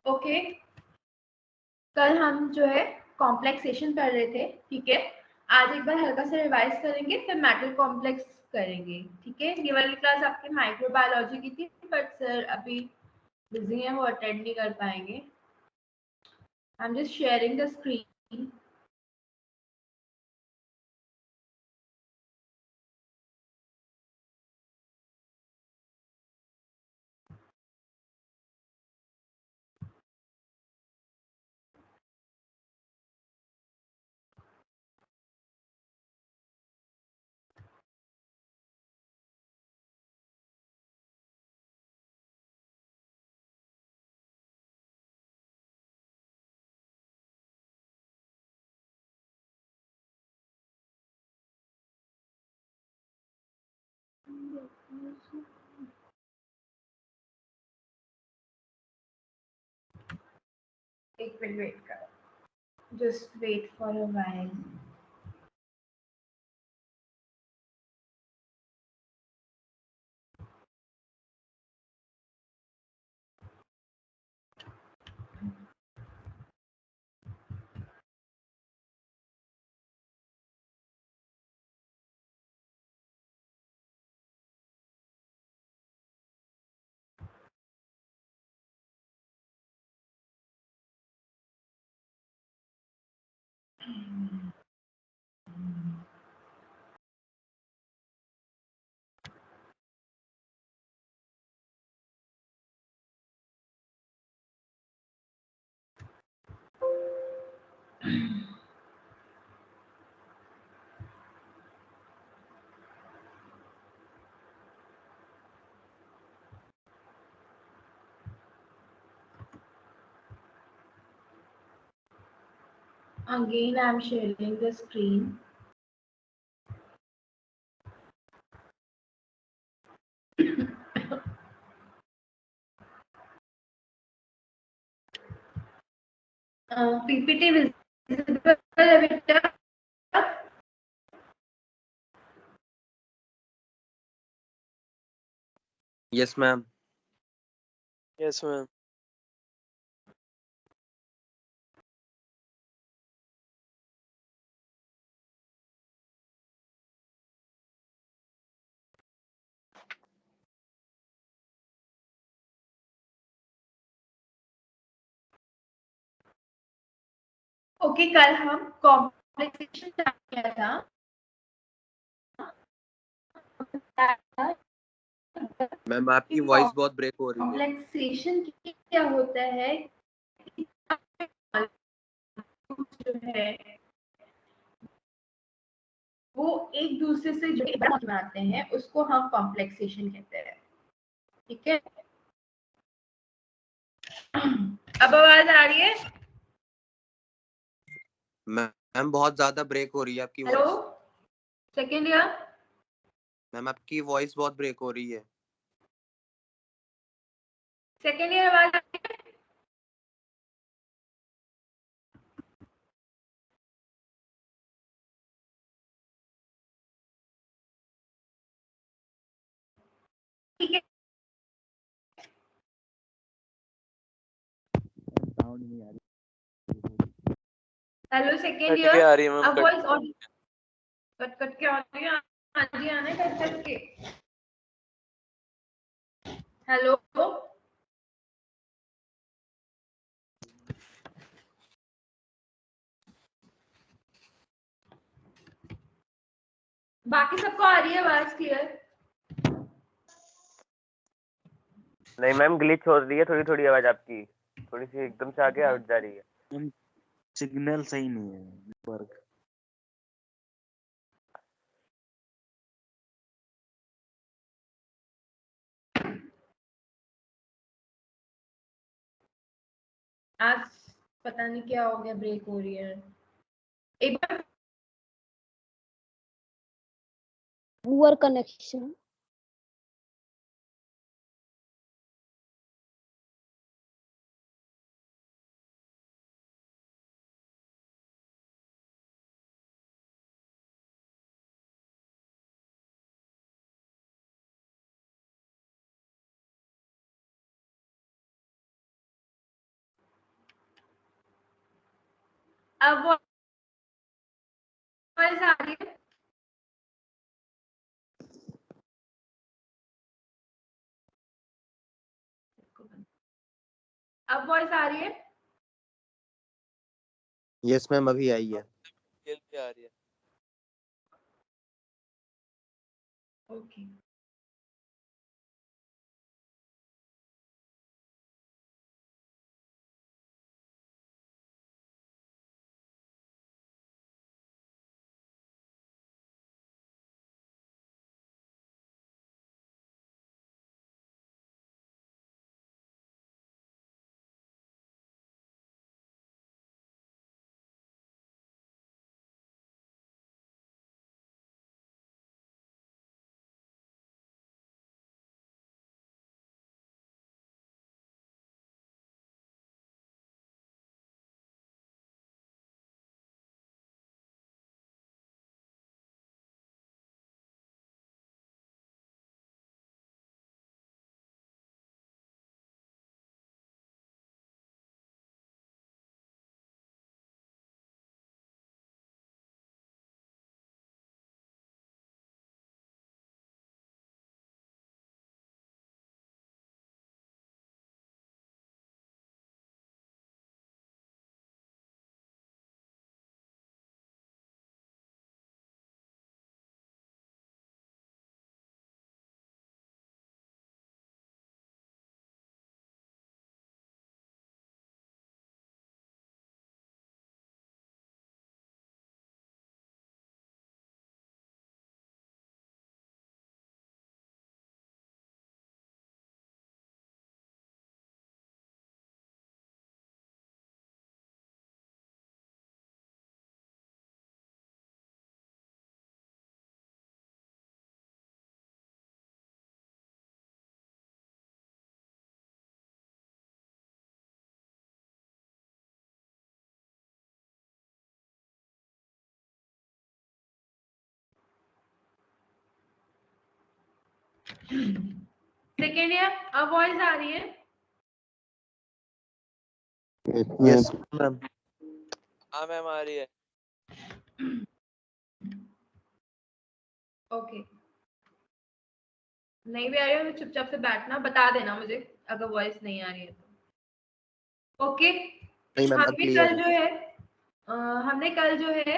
Okay, कल हम जो है कॉम्प्लेक्सेशन कर रहे थे, ठीक है। आज एक बार हल्का सा रिवाइज करेंगे, फिर मेटल कॉम्प्लेक्स करेंगे, ठीक है। ये वाली क्लास आपकी माइक्रोबायोलॉजी की थी, बट सर अभी बिजी हैं, वो अटेंड नहीं कर पाएंगे। I am just sharing the screen. एक मिनट वेट करो, just wait for a while. Again, I'm sharing the screen. PPT visible, Victor? Yes, ma'am. Yes, ma'am. Okay, कल हम कॉम्प्लेक्सेशन स्टार्ट किया था। मैम आपकी वॉइस बहुत ब्रेक हो रही है। कॉम्प्लेक्सेशन क्या होता है? जो है वो एक दूसरे से जो बनाते हैं उसको हम कॉम्प्लेक्सेशन कहते हैं, ठीक है। अब आवाज आ रही है? मैम बहुत ज्यादा ब्रेक हो रही है आपकी hello, voice. Second year. Ma'am आपकी वॉइस बहुत ब्रेक हो रही है। सेकेंड ईयर आवाज आ रही है? ठीक है, साउंड नहीं आ रही। हेलो सेकेंड कट के ईयर। आ रही है मैम, अब कट वॉइस और कट कट के आ रही है? हाँ जी, आना कट कट के। हेलो, बाकी सबको आ रही है आवाज क्लियर? नहीं मैम, ग्लिच हो रही है थोड़ी थोड़ी आवाज आपकी, थोड़ी सी एकदम से आगे हट जा रही है। सिग्नल सही नहीं है नेटवर्क। आज पता नहीं क्या हो गया, ब्रेक हो रही है एक बार। Poor connection. अब वॉइस आ रही है? अब वॉइस आ रही है? यस मैम अभी आई है। खेल के आ रही है। ओके। सेकेंड ईयर, अब वॉइस आ रही है? Yes ma'am. हाँ मैम आ रही है। ओके। नहीं भी आ रही हो तो चुपचाप से बैठना, बता देना मुझे अगर वॉइस नहीं आ रही है तो। ओके। नहीं मैम अब हमने क्लियर कल है। जो है हमने कल जो है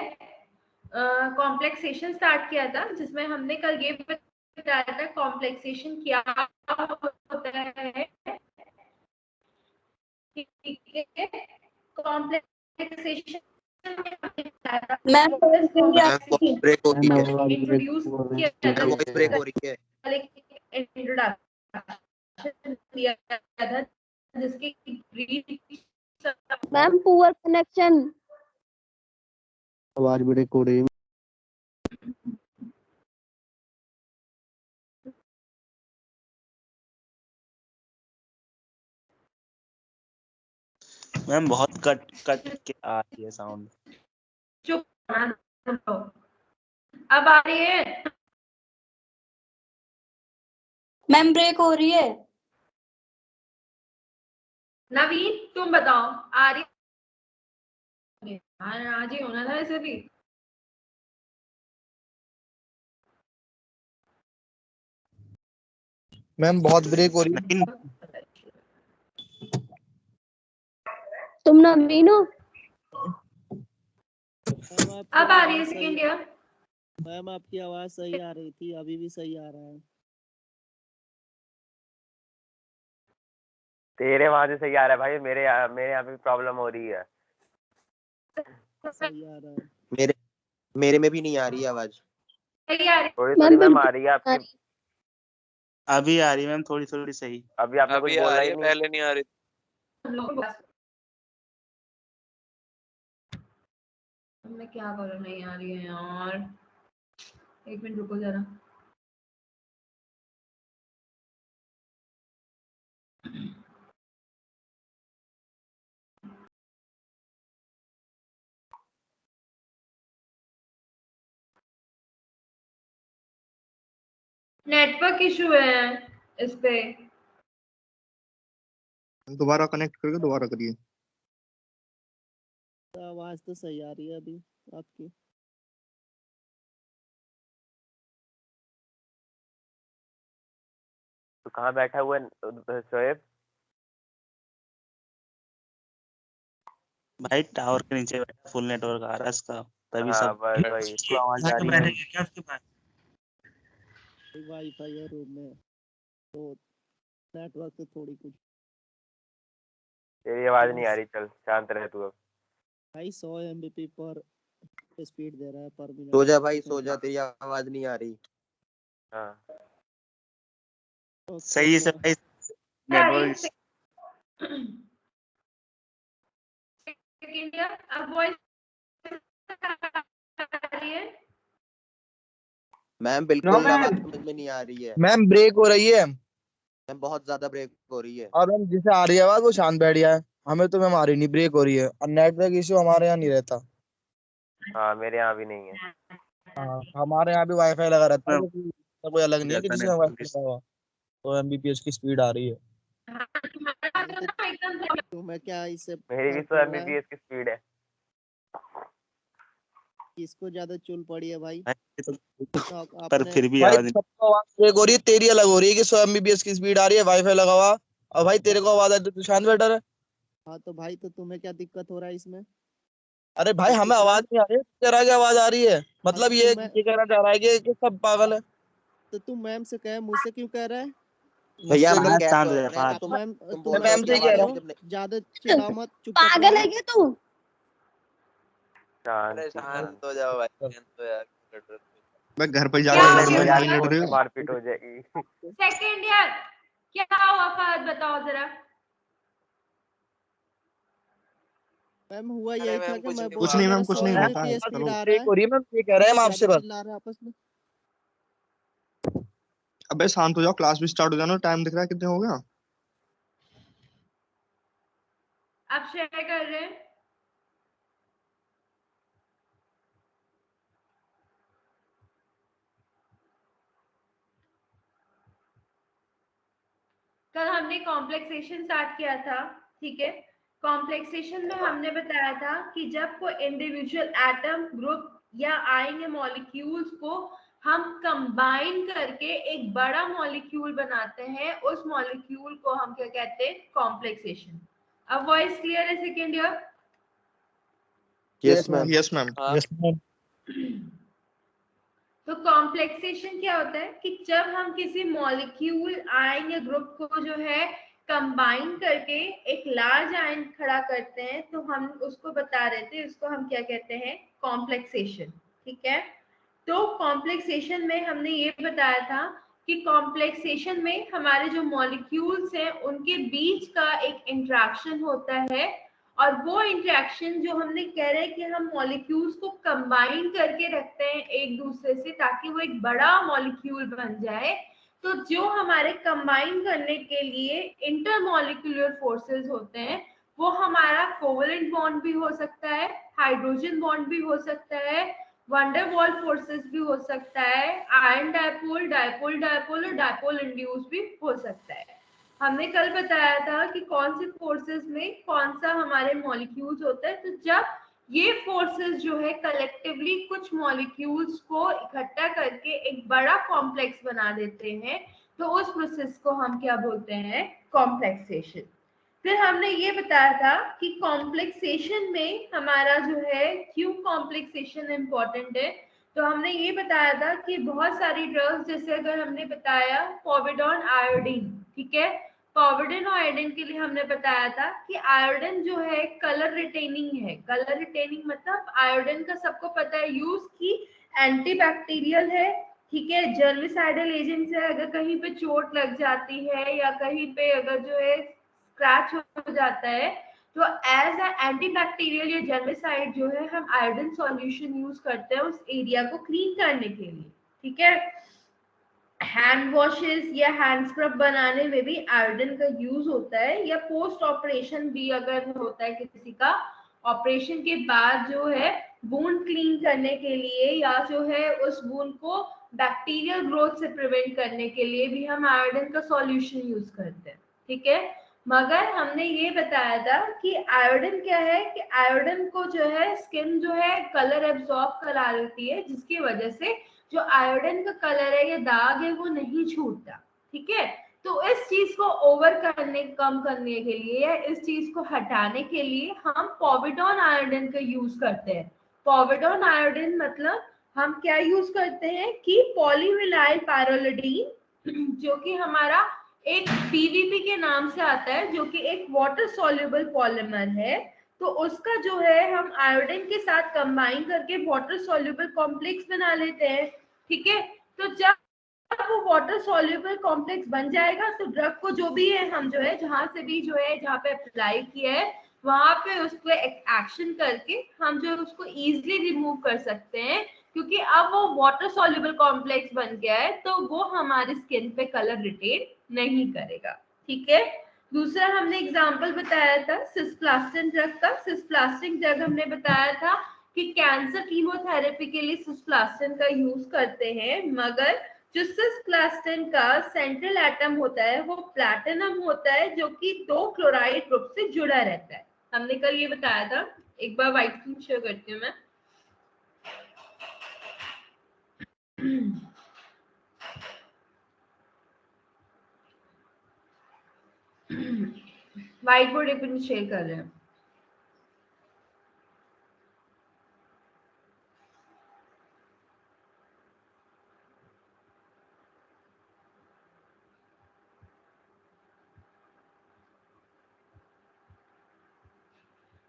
कॉम्प्लेक्सेशन स्टार्ट किया था, जिसमें हमने कल ये बताया था कॉम्प्लेक्सेशन क्या होता है। ठीक है, कॉम्प्लेक्सेशन मैम वॉइस ब्रेक हो रही मैम है। आवाज ब्रेक इंट्रोड्यूस हो रही किया था, मैम वॉइस ब्रेक हो रही है। इंट्रोडक्शन दिया था जिसकी मैम पुअर कनेक्शन। आवाज ब्रेक हो रही है। मैम बहुत कट कट के आ रही है साउंड। चुप। अब आ रही है? मैम ब्रेक हो रही है। नवीन तुम बताओ, आ रही है? आज ही होना था ऐसे भी। मैम बहुत ब्रेक हो रही है। तुम नवीन हो? अब आ रही है सेकेंड ईयर? मैम आपकी आवाज सही आ रही थी, अभी भी सही आ रहा है। तेरे वहां से सही आ रहा है भाई, मेरे यहाँ पे प्रॉब्लम हो रही है। सही आ रहा है। मेरे में भी नहीं आ रही है आवाज। सही आ रही थोड़ी मैम थोड़ी मैम बिल्कुल आ रही है आ आपकी। रही। अभी आ रही है मैम थोड़ी थोड़ी सही। अभी आपने कुछ अभी आ बोला रही ही है, नहीं। पहले नहीं आ रही। हम लोग मैं क्या करूं, नहीं आ रही है यार। एक मिनट रुको जरा। नेटवर्क इशू है इस पे। दोबारा कनेक्ट करके दोबारा करिए। आवाज तो सही आ रही है अभी आपकी। तो कहाँ बैठा हुआ है शोएब? भाई टावर के नीचे बैठा, फुल नेटवर्क आ रहा है इसका, तभी हाँ सब बस वही। इसको आवाज आ रही है। वाईफाई है रूम में तो नेटवर्क से थोड़ी कुछ। तेरी आवाज नहीं आ रही, चल शांत रह तू अब। भाई 100 Mbps पर स्पीड दे रहा है पर मिनट। सो जा भाई सो जा, तेरी आवाज नहीं आ रही। हाँ सही से भाई, नेटवर्क अब वॉइस आ रही है? मैम बिल्कुल आवाज समझ में नहीं आ रही है। मैम ब्रेक हो रही है मैम बहुत ज्यादा ब्रेक हो रही है। और मैम जिसे आ रही है आवाज वो शांत बैठ गया है। हमें तो मैम आ रही नहीं, ब्रेक हो रही है और नेटवर्क इश्यू हमारे यहाँ नहीं रहता। हाँ मेरे यहाँ भी नहीं है। हाँ हमारे यहाँ भी वाईफाई लगा रहता है, में कोई अलग नहीं है कि जाता जिसमें नेटवर्क वाईफाई लगा हुआ तो एमबीपीएस की स्पीड आ रही है। हाँ, तुम्हारा तो ना एकदम तो मैं क्या इससे मेरी भी फर्क तो पड़ रहा है? एमबीपीएस की स्पीड है। किसको ज्यादा चुल पड़ी है भाई? तो, तो पर आपने फिर भी भाई आवाज सबको आवाज ब्रेक हो रही है, तेरी अलग हो रही है कि 100 एमबीपीएस की स्पीड आ रही है वाईफाई लगा हुआ, और भाई तेरे को आवाज आ रही है तो तू शांत बैठा रहे। हाँ तो भाई तो तुम्हें क्या दिक्कत हो रहा है इसमें? अरे भाई तो हमें दूसरा आवाज नहीं आ रही है, तेरा क्या आवाज आ रही है? मतलब तो ये तुम्हें कहना चाह रहा है कि सब पागल है। तो तुम मैम से कहे, मुझसे क्यों कह रहा है? भैया मुझसे हम हाँ, कह शांत तो हो जा, रहे हैं हाँ। तुम मैम तुम तुम बोल रहे हो मैम कि से ही कह आवाज रहा नहीं हूँ। जब नहीं। ज्यादा चिल्लाओ मत, चुपचाप पागल है रहो। क्या तू? अरे शांत हो जाओ भाई, शांत हो यार। मैं घर पर क्या जाके हो लड़ने यार नहीं गया? लड़ रहे फोन हो। से मारपीट हो जाएगी। सेकंड ईयर क्या हुआ फहद, बताओ जरा। मैम हुआ अरे यही था मैम कि कुछ मैं नहीं बोल कुछ हुआ। रहा नहीं मेरा मैम, कुछ 100 नहीं हुआ था, Mbps स्पीड चलो। आ रहा ब्रेक है। हो रही है मैम, ये कह रहे हैं हम आपसे ज्यादा बस। चिल्ला रहे हैं आपस में। अबे शांत हो जाओ, क्लास भी स्टार्ट हो जाना, टाइम दिख रहा है कितने हो गया। अब शेयर कर रहे हैं। कल हमने कॉम्प्लेक्सेशन स्टार्ट किया था, ठीक है। कॉम्प्लेक्सेशन में हमने बताया था कि जब कोई इंडिविजुअल एटम, ग्रुप या आएंगे मॉलिक्यूल्स को हम कंबाइन करके एक बड़ा मॉलिक्यूल बनाते हैं, उस मॉलिक्यूल को हम क्या कहते हैं? कॉम्प्लेक्सेशन। अब वॉइस क्लियर है second year? Yes ma'am. Yes ma'am. हाँ यस मैम। तो कॉम्प्लेक्सेशन क्या होता है कि जब हम किसी मॉलिक्यूल आयन या ग्रुप को जो है कंबाइन करके एक लार्ज आयन खड़ा करते हैं, तो हम उसको बता रहे थे, उसको हम क्या कहते हैं? कॉम्प्लेक्सेशन। ठीक है। तो कॉम्प्लेक्सेशन में हमने ये बताया था कि कॉम्प्लेक्सेशन में हमारे जो मॉलिक्यूल्स हैं उनके बीच का एक इंटरेक्शन होता है, और वो इंटरेक्शन जो हमने कह रहे हैं कि हम मॉलिक्यूल्स को कंबाइन करके रखते हैं एक दूसरे से ताकि वो एक बड़ा मॉलिक्यूल बन जाए। तो जो हमारे कंबाइन करने के लिए इंटरमॉलिक्यूलर फोर्सेस होते हैं, वो हमारा कोवेलेंट बॉन्ड भी हो सकता है, हाइड्रोजन बॉन्ड भी हो सकता है, वंडर वॉल फोर्सेस भी हो सकता है, आयन डायपोल, डायपोल डायपोल और डायपोल इंड्यूस भी हो सकता है। हमने कल बताया था कि कौन से फोर्सेस में कौन सा हमारे मॉलिक्यूल्स होता है। तो जब ये फोर्सेस जो है कलेक्टिवली कुछ मॉलिक्यूल्स को इकट्ठा करके एक बड़ा कॉम्प्लेक्स बना देते हैं, तो उस प्रोसेस को हम क्या बोलते हैं? कॉम्प्लेक्सेशन। फिर हमने ये बताया था कि कॉम्प्लेक्सेशन में हमारा जो है क्यों कॉम्प्लेक्सेशन इंपॉर्टेंट है। तो हमने ये बताया था कि बहुत सारी ड्रग्स, जैसे अगर हमने बताया पॉविडोन आयोडीन, ठीक है, पॉविडोन आयोडीन के लिए हमने बताया था कि आयोडीन जो है कलर रिटेनिंग है। कलर रिटेनिंग मतलब आयोडीन का सबको पता है यूज की एंटीबैक्टीरियल है, ठीक है, जर्मिसाइडल एजेंट है। अगर कहीं पे चोट लग जाती है या कहीं पे अगर जो है स्क्रैच हो जाता है, तो एज अ एंटीबैक्टीरियल या जर्मिसाइड जो है हम आयोडीन सॉल्यूशन यूज करते हैं उस एरिया को क्लीन करने के लिए, ठीक है। हैंड वॉशेस या हैंड स्क्रब बनाने में भी आयोडीन का यूज होता है, या पोस्ट ऑपरेशन भी अगर होता है किसी का ऑपरेशन के बाद जो है वुंड क्लीन करने के लिए, या जो है उस वुंड को बैक्टीरियल ग्रोथ से प्रिवेंट करने के लिए भी हम आयोडीन का सॉल्यूशन यूज करते हैं, ठीक है। मगर हमने ये बताया था कि आयोडीन क्या है कि आयोडीन को जो है स्किन जो है कलर एब्जॉर्ब करा लेती है, जिसकी वजह से जो आयोडीन का कलर है या दाग है वो नहीं छूटता। ठीक है, तो इस चीज को कम करने के लिए या इस चीज को हटाने के लिए हम पोविडोन आयोडीन का यूज करते हैं। पोविडोन आयोडीन मतलब हम क्या यूज करते हैं कि पॉलीविनाइल पैरोलिडीन, जो कि हमारा एक पीवीपी के नाम से आता है, जो कि एक वाटर सॉल्युबल पॉलीमर है। तो उसका जो है हम आयोडीन के साथ कंबाइन करके वाटर सॉल्युबल कॉम्प्लेक्स बना लेते हैं। ठीक है, तो जब वो वाटर सॉल्युबल कॉम्प्लेक्स बन जाएगा तो ड्रग को जो भी है हम जो है जहां से भी जो है जहां पे अप्लाई किया है वहां पे उसको एक्शन करके हम जो है उसको इजीली रिमूव कर सकते हैं, क्योंकि अब वो वाटर सॉल्युबल कॉम्प्लेक्स बन गया है तो वो हमारी स्किन पे कलर रिटेन नहीं करेगा। ठीक है, दूसरा हमने एग्जांपल बताया था सिस्प्लास्टिन ड्रग का। सिस्प्लास्टिन ड्रग हमने बताया था कि कैंसर कीमोथेरेपी के लिए सिस्प्लास्टिन का यूज करते हैं, मगर जो सिस्प्लास्टिन का सेंट्रल एटम होता है वो प्लैटिनम होता है, जो कि 2 क्लोराइड ग्रुप से जुड़ा रहता है। हमने कल ये बताया था। एक बार व्हाइट स्क्रीन शेयर करती हूँ मैं। व्हाइट बोर्ड अपन शेयर कर रहे हैं।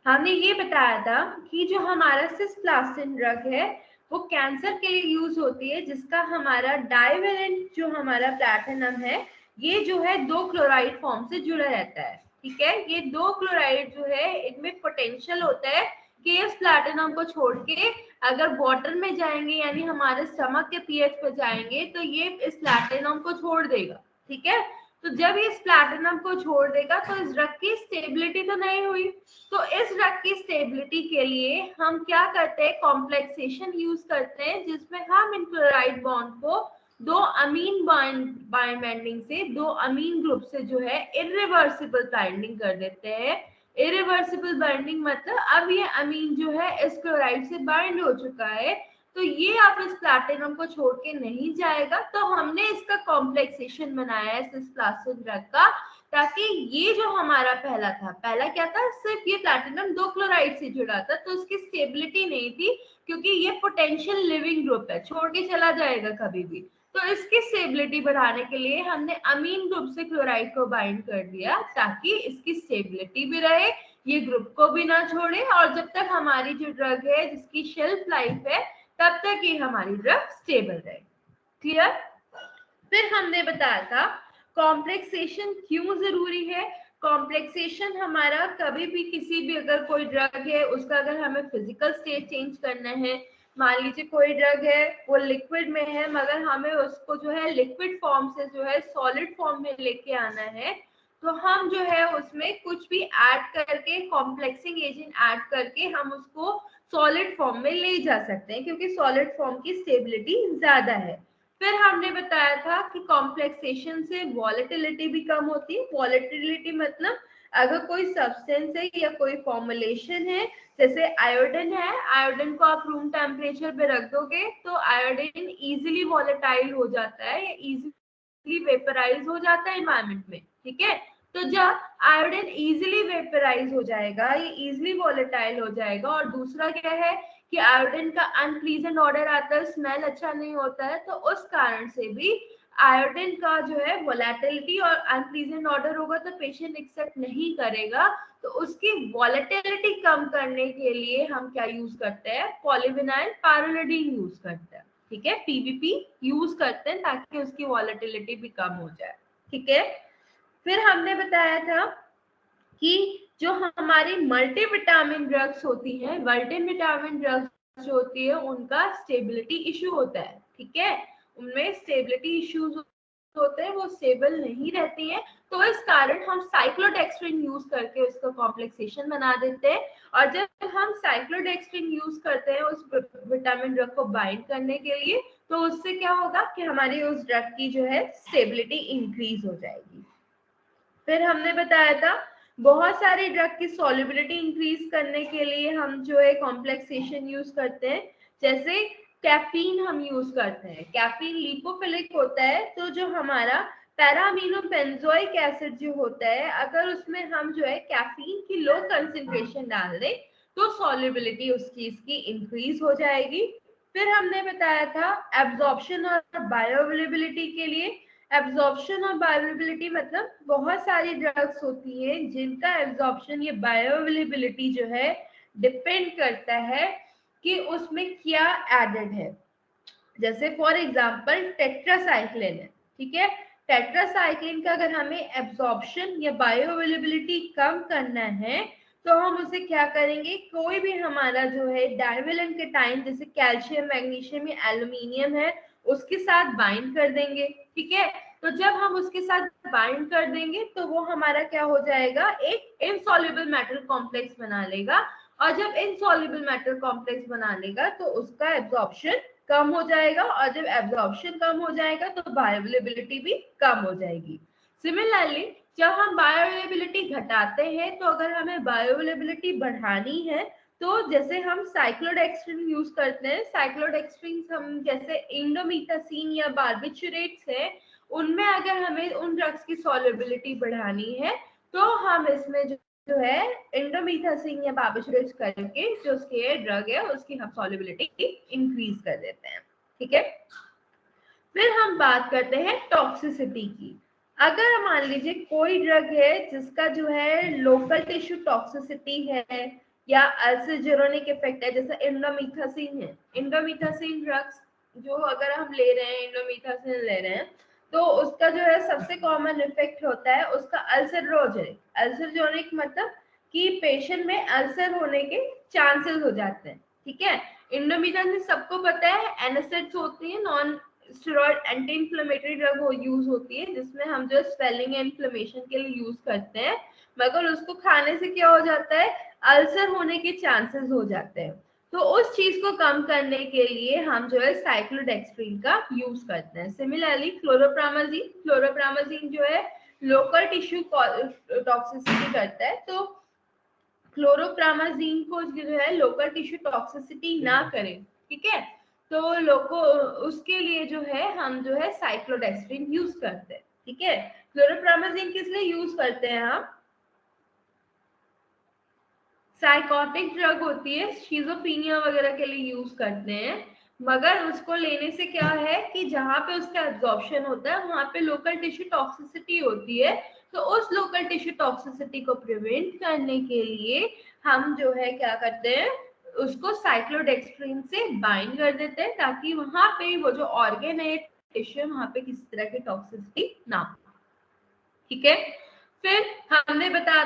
हमने ये बताया था कि जो हमारा सिस्प्लास्टिन ड्रग है वो कैंसर के लिए यूज होती है, जिसका हमारा डाइवेलेंट जो हमारा प्लैटिनम है ये जो है 2 क्लोराइड फॉर्म से जुड़ा रहता है। ठीक है, ये 2 क्लोराइड जो है इनमें पोटेंशियल होता है कि इस प्लैटिनम को छोड़ के अगर वाटर में जाएंगे यानी हमारे स्टमक के पीएच पे जाएंगे तो ये इस प्लैटिनम को छोड़ देगा। ठीक है, तो जब ये इस प्लैटिनम को छोड़ देगा तो इस ड्रग की स्टेबिलिटी तो नहीं हुई। तो इस ड्रग की स्टेबिलिटी के लिए हम क्या करते हैं, कॉम्प्लेक्सेशन यूज करते हैं, जिसमें हम इन क्लोराइड बॉन्ड को 2 अमीन बाइंडिंग से 2 अमीन ग्रुप से जो है इरिवर्सिबल बाइंडिंग कर देते हैं। इरिवर्सिबल बाइंडिंग मतलब अब ये अमीन जो है इस क्लोराइड से बाइंड हो चुका है, तो ये अब इस प्लैटिनम को छोड़ के नहीं जाएगा। तो हमने इसका कॉम्प्लेक्सेशन बनाया है सिस्प्लास्टिन ड्रग का, ताकि ये जो हमारा पहला क्या था, सिर्फ ये प्लैटिनम 2 क्लोराइड से जुड़ा था तो उसकी स्टेबिलिटी नहीं थी, क्योंकि ये पोटेंशियल लिविंग ग्रुप है, छोड़ के चला जाएगा कभी भी। तो इसकी स्टेबिलिटी बढ़ाने के लिए हमने अमीन ग्रुप से क्लोराइड को बाइंड कर दिया, ताकि इसकी स्टेबिलिटी भी रहे, ये ग्रुप को भी ना छोड़े, और जब तक हमारी जो ड्रग है जिसकी शेल्फ लाइफ है तब तक ये हमारी ड्रग स्टेबल रहे। क्लियर? फिर हमने बताया था कॉम्प्लेक्सेशन क्यों जरूरी है। कॉम्प्लेक्सेशन हमारा कभी भी किसी भी अगर कोई ड्रग है उसका अगर हमें फिजिकल स्टेट चेंज करना है, मान लीजिए कोई ड्रग है वो लिक्विड में है मगर हमें उसको जो है लिक्विड फॉर्म से जो है सॉलिड फॉर्म में लेके आना है, तो हम जो है उसमें कुछ भी ऐड करके कॉम्प्लेक्सिंग एजेंट ऐड करके हम उसको सॉलिड फॉर्म में ले जा सकते हैं, क्योंकि सॉलिड फॉर्म की स्टेबिलिटी ज्यादा है। फिर हमने बताया था कि कॉम्प्लेक्सेशन से वॉलेटिलिटी भी कम होती है। वॉलेटिलिटी मतलब अगर कोई सब्सटेंस है या कोई फॉर्मुलेशन है, जैसे आयोडीन है, आयोडीन को आप रूम टेम्परेचर पे रख दोगे तो आयोडीन इजीली वॉलेटाइल हो जाता है या इजीली वेपराइज हो जाता है एनवायरमेंट में। ठीक है, तो जब आयोडीन इजीली वेपराइज हो जाएगा, ये इजीली वॉलेटाइल हो जाएगा, और दूसरा क्या है कि आयोडीन का अनप्लीजेंट ऑर्डर आता है, स्मेल अच्छा नहीं होता है, तो उस कारण से भी आयोडीन का जो है वॉलेटिलिटी और अनप्लीजेंट ऑर्डर होगा तो पेशेंट एक्सेप्ट नहीं करेगा। तो उसकी वॉलेटिलिटी कम करने के लिए हम क्या यूज करते हैं, पॉलीविनाइल पैरोलिडीन यूज करते हैं। ठीक है, पीवीपी यूज करते हैं ताकि उसकी वॉलेटिलिटी भी कम हो जाए। ठीक है, फिर हमने बताया था कि जो हमारी मल्टीविटामिन ड्रग्स होती हैं, मल्टीविटामिन ड्रग्स जो होती है उनका स्टेबिलिटी इशू होता है। ठीक है, उनमें स्टेबिलिटी इश्यूज होते हैं, वो स्टेबल नहीं रहती है, तो इस कारण हम साइक्लोडेक्स्ट्रिन यूज करके उसका कॉम्प्लेक्सेशन बना देते हैं। और जब हम साइक्लोडेक्स्ट्रिन यूज करते हैं उस विटामिन ड्रग को बाइंड करने के लिए, तो उससे क्या होगा कि हमारी उस ड्रग की जो है स्टेबिलिटी इंक्रीज हो जाएगी। फिर हमने बताया था बहुत सारी ड्रग की सॉल्युबिलिटी इंक्रीज करने के लिए हम जो है कॉम्प्लेक्सेशन यूज करते हैं, जैसे कैफीन हम यूज करते हैं। कैफीन लिपोफिलिक होता है, तो जो हमारा पैरामीनो बेंजोइक एसिड जो होता है, अगर उसमें हम जो है कैफीन की लो कंसेंट्रेशन डाल दें तो सॉल्युबिलिटी उसकी इसकी इंक्रीज हो जाएगी। फिर हमने बताया था एब्जॉर्प्शन और बायोअवेलेबिलिटी के लिए। एब्जॉर्प्शन और बायोअवेलेबिलिटी मतलब बहुत सारी ड्रग्स होती हैं जिनका एब्जॉर्प्शन या बायोअवेलेबिलिटी जो है डिपेंड करता है कि उसमें क्या एडेड है। जैसे फॉर एग्जांपल टेट्रासाइक्लिन है, ठीक है। टेट्रासाइक्लिन का अगर हमें एब्जॉर्प्शन या बायोअवेलेबिलिटी कम करना है तो हम उसे क्या करेंगे, कोई भी हमारा जो है डाइवेलेंट के टाइम जैसे कैल्शियम, मैग्नीशियम या एल्यूमिनियम है उसके साथ बाइंड कर देंगे, ठीक है। तो जब हम उसके साथ बाइंड कर देंगे तो वो हमारा क्या हो जाएगा, एक इनसॉल्युबल मेटल कॉम्प्लेक्स बना लेगा, और जब इनसॉल्युबल मेटल कॉम्प्लेक्स बना लेगा तो उसका एब्जॉर्प्शन कम हो जाएगा, और जब एब्जॉर्प्शन कम हो जाएगा तो बायोअवेलेबिलिटी भी कम हो जाएगी। सिमिलरली जब हम बायोअवेलेबिलिटी घटाते हैं, तो अगर हमें बायोअवेलेबिलिटी बढ़ानी है तो जैसे हम साइक्लोडेक्स्ट्रिन यूज करते हैं। साइक्लोडेक्स्ट्रिन हम जैसे इंडोमिथासिन या बार्बिचुरेट्स है, उनमें अगर हमें उन ड्रग्स की सॉल्युबिलिटी बढ़ानी है तो हम इसमें जो है इंडोमिथासिन या बार्बिचुरेट्स करके जो उसके ड्रग है उसकी हम सॉल्युबिलिटी इंक्रीज कर देते हैं, ठीक है। फिर हम बात करते हैं टॉक्सिसिटी की। अगर मान लीजिए कोई ड्रग है जिसका जो है लोकल टिश्यू टॉक्सिसिटी है या अल्सरजेरोनिक इफेक्ट है, जैसे इंडोमिथासिन है। इंडोमिथासिन ड्रग्स जो अगर हम ले रहे हैं, इंडोमिथासिन ले रहे हैं, तो उसका जो है सबसे कॉमन इफेक्ट होता है उसका अल्सरजेनिक। अल्सरजेनिक मतलब कि पेशेंट में अल्सर होने के चांसेस हो जाते हैं, ठीक है। इंडोमिथासिन सबको पता है एनासिड्स होती है, non steroid anti inflammatory drug use होती है, जिसमें हम जो स्वेलिंग एंड इन्फ्लेमेशन के लिए यूज करते हैं, मगर उसको खाने से क्या हो जाता है, अल्सर होने के चांसेस हो जाते हैं। तो उस चीज को कम करने के लिए हम जो है साइक्लोडेक्स्ट्रिन का यूज करते हैं। सिमिलरली क्लोरोप्रामाजीन, क्लोरोप्रामाजीन जो है लोकल टिश्यू टॉक्सिसिटी करता है, तो क्लोरोप्रामाजीन को जो है लोकल टिश्यू टॉक्सिसिटी ना करें, ठीक है, तो लोगों उसके लिए जो है हम जो है साइक्लोडेक्स्ट्रिन यूज करते हैं, ठीक है। क्लोरोप्रामाजीन किस लिए यूज करते हैं हम, साइकोटिक ड्रग होती है, शिजोफ्रेनिया वगैरह के लिए यूज करते हैं, मगर उसको लेने से क्या है कि जहां पे उसका एब्जॉर्प्शन होता है वहां पे लोकल टिश्यू टॉक्सिसिटी होती है, तो उस लोकल टिश्यू टॉक्सिसिटी को प्रिवेंट करने के लिए हम जो है क्या करते हैं, उसको साइक्लोडेक्स्ट्रिन से बाइंड कर देते हैं, ताकि वहां पे वो जो ऑर्गन है, टिश्यू, वहां पे किसी तरह की टॉक्सिसिटी ना हो, ठीक है। फिर हमने बताया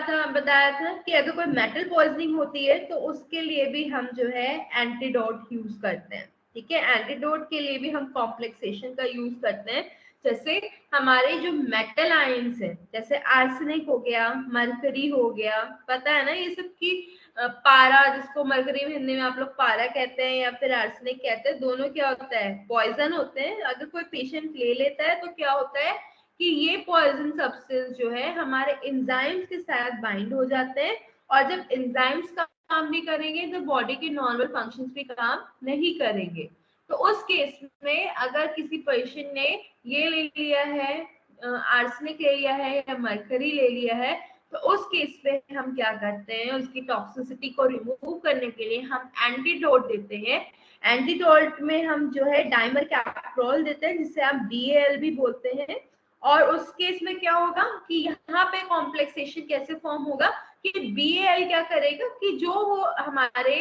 था कि अगर कोई मेटल पॉइजनिंग होती है तो उसके लिए भी हम जो है एंटीडोट यूज करते हैं, ठीक है। एंटीडोट के लिए भी हम कॉम्प्लेक्सेशन का यूज करते हैं। जैसे हमारे जो मेटल आयंस है, जैसे आर्सेनिक हो गया, मरकरी हो गया, पता है ना ये सब की पारा, जिसको मरकरी में हिंदी में आप लोग पारा कहते हैं या फिर आर्सेनिक कहते हैं, दोनों क्या होता है, पॉइजन होते हैं। अगर कोई पेशेंट ले लेता है तो क्या होता है कि ये पॉइजन सब्सटेंस जो है हमारे एंजाइम्स के साथ बाइंड हो जाते हैं, और जब एंजाइम्स का काम नहीं करेंगे तो बॉडी के नॉर्मल फंक्शंस भी काम नहीं करेंगे। तो उस केस में अगर किसी पेशेंट ने ये ले लिया है, आर्सेनिक ले लिया है या मरकरी ले लिया है, तो उस केस पे हम क्या करते हैं, उसकी टॉक्सिसिटी को रिमूव करने के लिए हम एंटीडोट देते हैं। एंटीडोट में हम जो है डाइमर कैप्रोल देते हैं, जिसे आप DAL भी बोलते हैं। और उस केस में क्या होगा कि यहाँ पे कॉम्प्लेक्सेशन कैसे फॉर्म होगा कि BAL क्या करेगा कि जो वो हमारे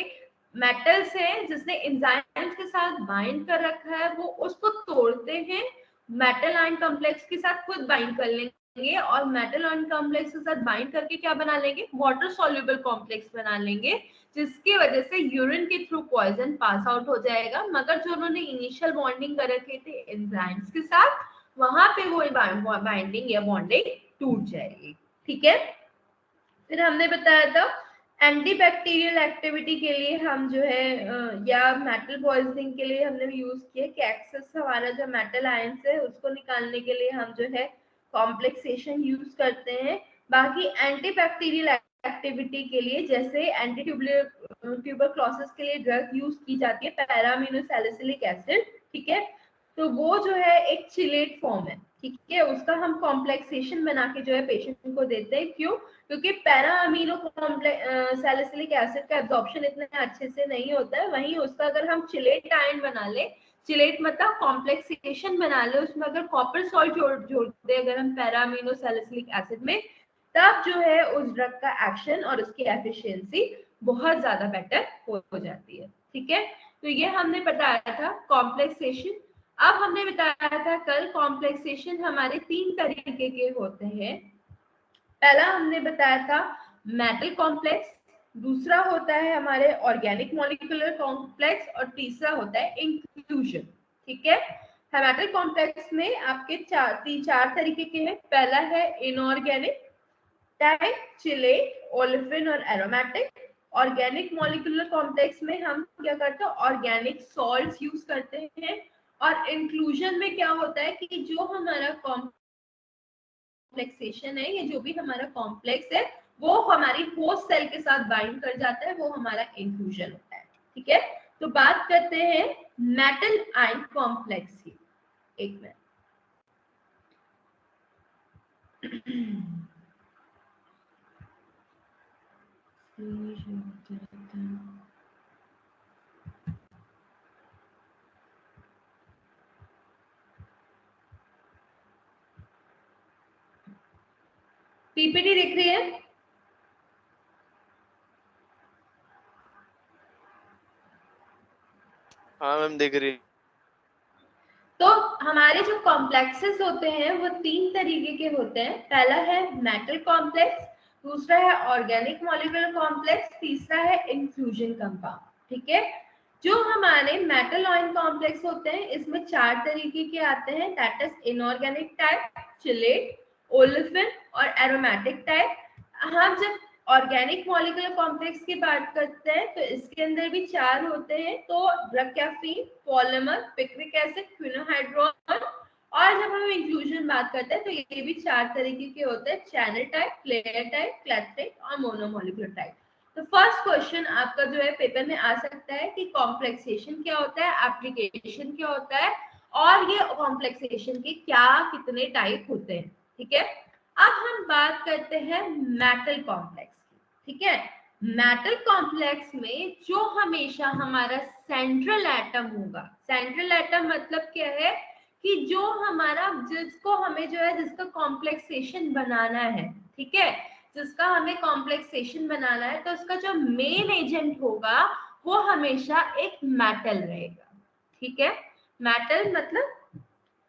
मेटल्स हैं जिसने एंजाइम्स के साथ बाइंड कर रखा है, वो उसको तोड़ते हैं, मेटल आयन कॉम्प्लेक्स के साथ खुद बाइंड कर लेंगे, और मेटल आयन कॉम्प्लेक्स के साथ बाइंड करके क्या बना लेंगे, वाटर सॉल्युबल कॉम्प्लेक्स बना लेंगे, जिसकी वजह से यूरिन के थ्रू पॉइजन पास आउट हो जाएगा। मगर जो उन्होंने इनिशियल बॉन्डिंग कर रखे थे एंजाइम्स के साथ, वहां पे वो बाइंडिंग या बॉन्डिंग टूट जाएगी, ठीक है। फिर हमने बताया था एंटीबैक्टीरियल एक्टिविटी के लिए हम जो है या मेटल पॉइजनिंग के लिए हमने यूज किया कि एक्सेस हमारा जो मेटल आयंस है उसको निकालने के लिए हम जो है कॉम्प्लेक्सेशन यूज करते हैं। बाकी एंटी बैक्टीरियल एक्टिविटी के लिए जैसे एंटी ट्यूबरक्लोसिस के लिए ड्रग यूज की जाती है पैराअमीनोसैलिसिलिक एसिड, ठीक है। तो वो जो है एक चिलेट फॉर्म है, ठीक है, उसका हम कॉम्प्लेक्सेशन बना के जो है पेशेंट को देते हैं। क्यों? क्योंकि पैराअमीनोसैलिसिलिक एसिड का एब्जॉर्प्शन इतने अच्छे से नहीं होता है। वहीं उसका अगर हम चिलेट आयन बना ले, चिलेट मतलब कॉम्प्लेक्सेशन बना ले, उसमें अगर कॉपर सॉल्ट जोड़ दे अगर हम पैराअमीनोसैलिसिलिक एसिड में, तब जो है उस ड्रग का एक्शन और उसकी एफिशिएंसी बहुत ज्यादा बेटर हो जाती है, ठीक है। तो ये हमने बताया था कॉम्प्लेक्सेशन। अब हमने बताया था कल कॉम्प्लेक्सेशन हमारे 3 तरीके के होते हैं। पहला हमने बताया था मेटल कॉम्प्लेक्स, दूसरा होता है हमारे ऑर्गेनिक मॉलिक्यूलर कॉम्प्लेक्स और तीसरा होता है इंक्लूजन, ठीक है। मेटल कॉम्प्लेक्स में आपके चार तरीके के हैं। पहला है इनऑर्गेनिक टाइप, चिलेट, ओलेफिन और एरोमेटिक। ऑर्गेनिक मॉलिक्यूलर कॉम्प्लेक्स में हम क्या करते हैं, ऑर्गेनिक सॉल्ट्स यूज करते हैं। और इंक्लूजन में क्या होता है कि जो हमारा कॉम्प्लेक्सेशन है, ये जो भी हमारा कॉम्प्लेक्स है वो हमारी होस्ट सेल के साथ बाइंड कर जाता है, वो हमारा इंक्लूजन होता है, ठीक है। तो बात करते हैं मेटल आयन कॉम्प्लेक्स की। एक मिनट, पीपीटी दिख रही है? हाँ मैम दिख रही है। तो हमारे जो कॉम्प्लेक्सेस होते हैं वो 3 तरीके के होते हैं। पहला है मेटल कॉम्प्लेक्स, दूसरा है ऑर्गेनिक मॉलिक्यूलर कॉम्प्लेक्स, तीसरा है इंक्लूजन कंपाउंड, ठीक है। जो हमारे मेटल आयन कॉम्प्लेक्स होते हैं इसमें 4 तरीके के आते हैं, that is inorganic type, chelate, olefin और एरोमेटिक टाइप। हम जब ऑर्गेनिक मॉलिक्यूलर कॉम्प्लेक्स की बात करते हैं तो इसके अंदर भी 4 होते हैं, तो ड्रग पॉलीमर, पिक्रिक एसिड, क्विनोहाइड्रोन। और जब हम इंक्लूजन बात करते हैं तो ये भी 4 तरीके के होते हैं, चैनल टाइप, प्लेयर टाइप, क्लैट्रेट और मोनोमोलिकुलर टाइप। तो फर्स्ट क्वेश्चन आपका जो है पेपर में आ सकता है कि कॉम्प्लेक्सेशन क्या होता है, एप्लीकेशन क्या होता है और ये कॉम्प्लेक्सेशन के क्या कितने टाइप होते हैं, ठीक है। अब हम बात करते हैं मेटल कॉम्प्लेक्स की, ठीक है। मेटल कॉम्प्लेक्स में जो हमेशा हमारा सेंट्रल एटम होगा, सेंट्रल एटम मतलब क्या है कि जो हमारा जिसको हमें जो है जिसका कॉम्प्लेक्सेशन बनाना है, ठीक है, जिसका हमें कॉम्प्लेक्सेशन बनाना है, तो उसका जो मेन एजेंट होगा वो हमेशा एक मेटल रहेगा, ठीक है। मेटल मतलब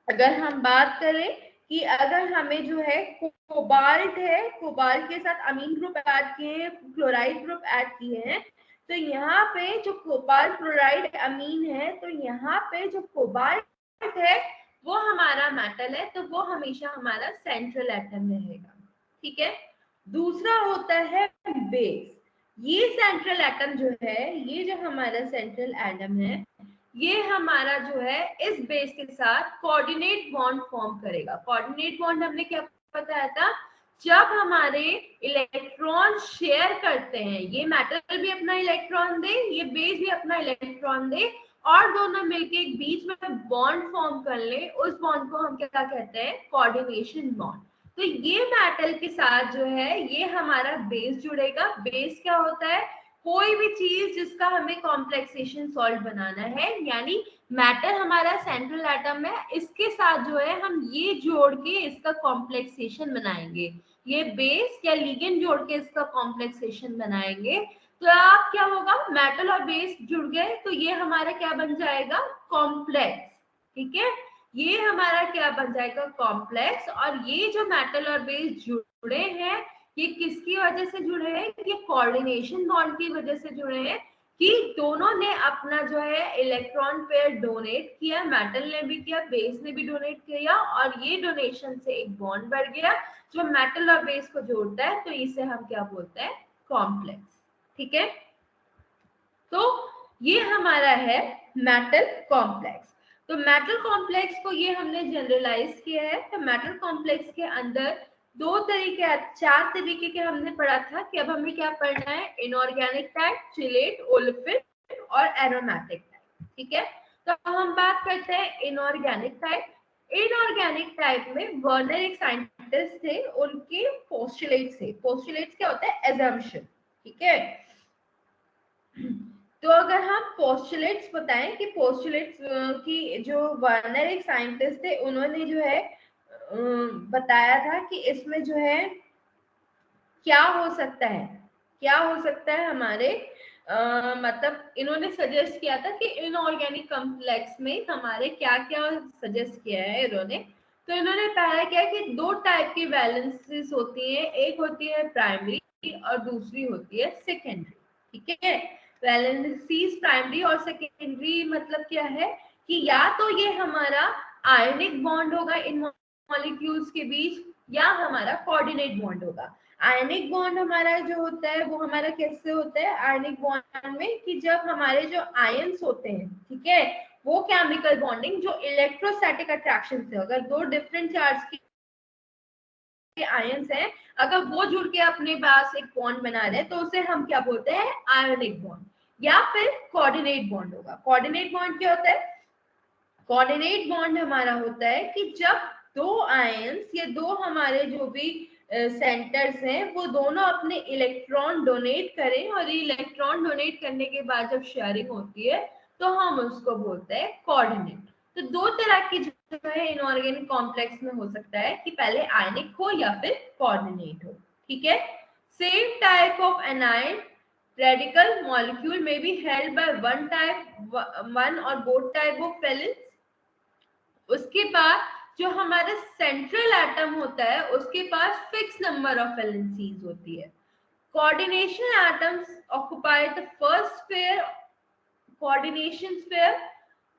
अगर हम बात करें कि अगर हमें जो है कोबाल्ट है, कोबाल्ट के साथ अमीन ग्रुप ऐड किए हैं, क्लोराइड ग्रुप ऐड किए हैं, तो यहाँ पे जो कोबाल्ट क्लोराइड अमीन है, तो यहाँ पे जो कोबाल्ट है वो हमारा मेटल है, तो वो हमेशा हमारा सेंट्रल एटम में रहेगा, ठीक है। दूसरा होता है बेस। ये सेंट्रल एटम जो है, ये जो हमारा सेंट्रल एटम है, ये हमारा जो है इस बेस के साथ कोऑर्डिनेट बॉन्ड फॉर्म करेगा। कोऑर्डिनेट बॉन्ड हमने क्या बताया था, जब हमारे इलेक्ट्रॉन शेयर करते हैं, ये मेटल भी अपना इलेक्ट्रॉन दे, ये बेस भी अपना इलेक्ट्रॉन दे और दोनों मिलके एक बीच में बॉन्ड फॉर्म कर ले, उस बॉन्ड को हम क्या कहते हैं, कोऑर्डिनेशन बॉन्ड। तो ये मेटल के साथ जो है ये हमारा बेस जुड़ेगा। बेस क्या होता है, कोई भी चीज जिसका हमें कॉम्प्लेक्सेशन सॉल्ट बनाना है, यानी मेटल हमारा सेंट्रल एटम है, इसके साथ जो है हम ये जोड़ के इसका कॉम्प्लेक्सेशन बनाएंगे, ये बेस या लिगेंड जोड़ के इसका कॉम्प्लेक्सेशन बनाएंगे। तो आप क्या होगा, मेटल और बेस जुड़ गए तो ये हमारा क्या बन जाएगा, कॉम्प्लेक्स, ठीक है। ये हमारा क्या बन जाएगा, कॉम्प्लेक्स। और ये जो मेटल और बेस जुड़े हैं ये किसकी वजह से जुड़े हैं, ये कोऑर्डिनेशन बॉन्ड की वजह से जुड़े हैं कि दोनों ने अपना जो है इलेक्ट्रॉन पेयर डोनेट किया, मेटल ने भी किया, बेस ने भी डोनेट किया और ये डोनेशन से एक बॉन्ड बढ़ गया जो मेटल और बेस को जोड़ता है, तो इसे हम क्या बोलते हैं, कॉम्प्लेक्स, ठीक है। तो ये हमारा है मेटल कॉम्प्लेक्स। तो मेटल कॉम्प्लेक्स को ये हमने जनरलाइज किया है। तो मेटल कॉम्प्लेक्स के अंदर चार तरीके के हमने पढ़ा था कि अब हमें क्या पढ़ना है, इनऑर्गेनिक टाइप, चिलेट, ओलेफिन और एरोमेटिक टाइप। ठीक है, तो हम बात करते हैं इनऑर्गेनिक टाइप। इनऑर्गेनिक टाइप में वर्नर एक साइंटिस्ट थे, उनके पोस्टुलेट्स थे। पोस्टुलेट्स क्या होता है, एजम्पशन। ठीक है, तो अगर हम पोस्टुलेट्स बताएं कि पोस्टुलेट्स की जो वर्नर एक साइंटिस्ट थे, उन्होंने जो है बताया था कि इसमें जो है क्या हो सकता है, क्या हो सकता है हमारे मतलब इन्होंने सजेस्ट किया था कि इनऑर्गेनिक कॉम्प्लेक्स में हमारे क्या क्या सजेस्ट किया है इन्होंने। तो इन्होंने पहला क्या कि दो टाइप की वैलेंसीज होती है, एक होती है प्राइमरी और दूसरी होती है सेकेंडरी। ठीक है, वैलेंसीज प्राइमरी और सेकेंडरी मतलब क्या है कि या तो ये हमारा आयनिक बॉन्ड होगा इन मॉलिक्यूल्स के बीच, या हमारा कोऑर्डिनेट बॉन्ड होगा। आयनिक बॉन्ड हमारा जो होता है वो हमारा कैसे होता है, आयनिक बॉन्ड में कि जब हमारे जो आयंस होते हैं, ठीक है, वो केमिकल बॉन्डिंग जो इलेक्ट्रोस्टैटिक अट्रैक्शन से, अगर दो डिफरेंट चार्ज के आयंस हैं, अगर वो जुड़ के अपने पास एक बॉन्ड बना रहे हैं तो उसे हम क्या बोलते हैं, आयनिक बॉन्ड। या फिर कोऑर्डिनेट बॉन्ड होगा। कोऑर्डिनेट बॉन्ड क्या होता है, कोऑर्डिनेट बॉन्ड हमारा होता है कि जब दो आयंस या दो हमारे जो भी सेंटर्स हैं वो दोनों अपने इलेक्ट्रॉन डोनेट करें, और इलेक्ट्रॉन डोनेट करने के बाद जब शेयरिंग होती है तो हम उसको बोलते हैं कोऑर्डिनेट। तो दो तरह की जो है इनऑर्गेनिक कॉम्प्लेक्स में हो सकता है कि पहले आयनिक हो या फिर कोऑर्डिनेट हो। ठीक है, same type of anion radical molecule may be held by one or both type of valence। उसके बाद जो हमारा सेंट्रल एटम होता है उसके पास फिक्स नंबर ऑफ वैलेंसीज होती है। Coordination atoms occupy the first sphere, coordination sphere,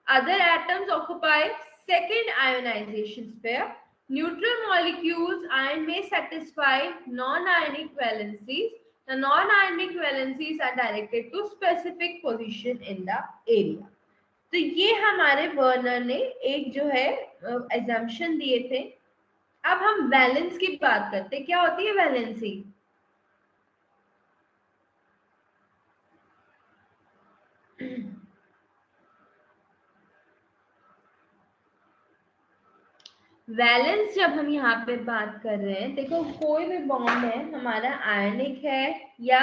other atoms occupy second ionisation sphere. Neutral molecules ion may satisfy non-ionic valencies. The non-ionic valencies are directed to specific position in the area। तो ये हमारे Werner ने एक जो है assumption दिए थे। अब हम वैलेंस की बात करते हैं, क्या होती है वैलेंसी। वैलेंस जब हम यहाँ पे बात कर रहे हैं, देखो कोई भी बॉन्ड है हमारा आयनिक है या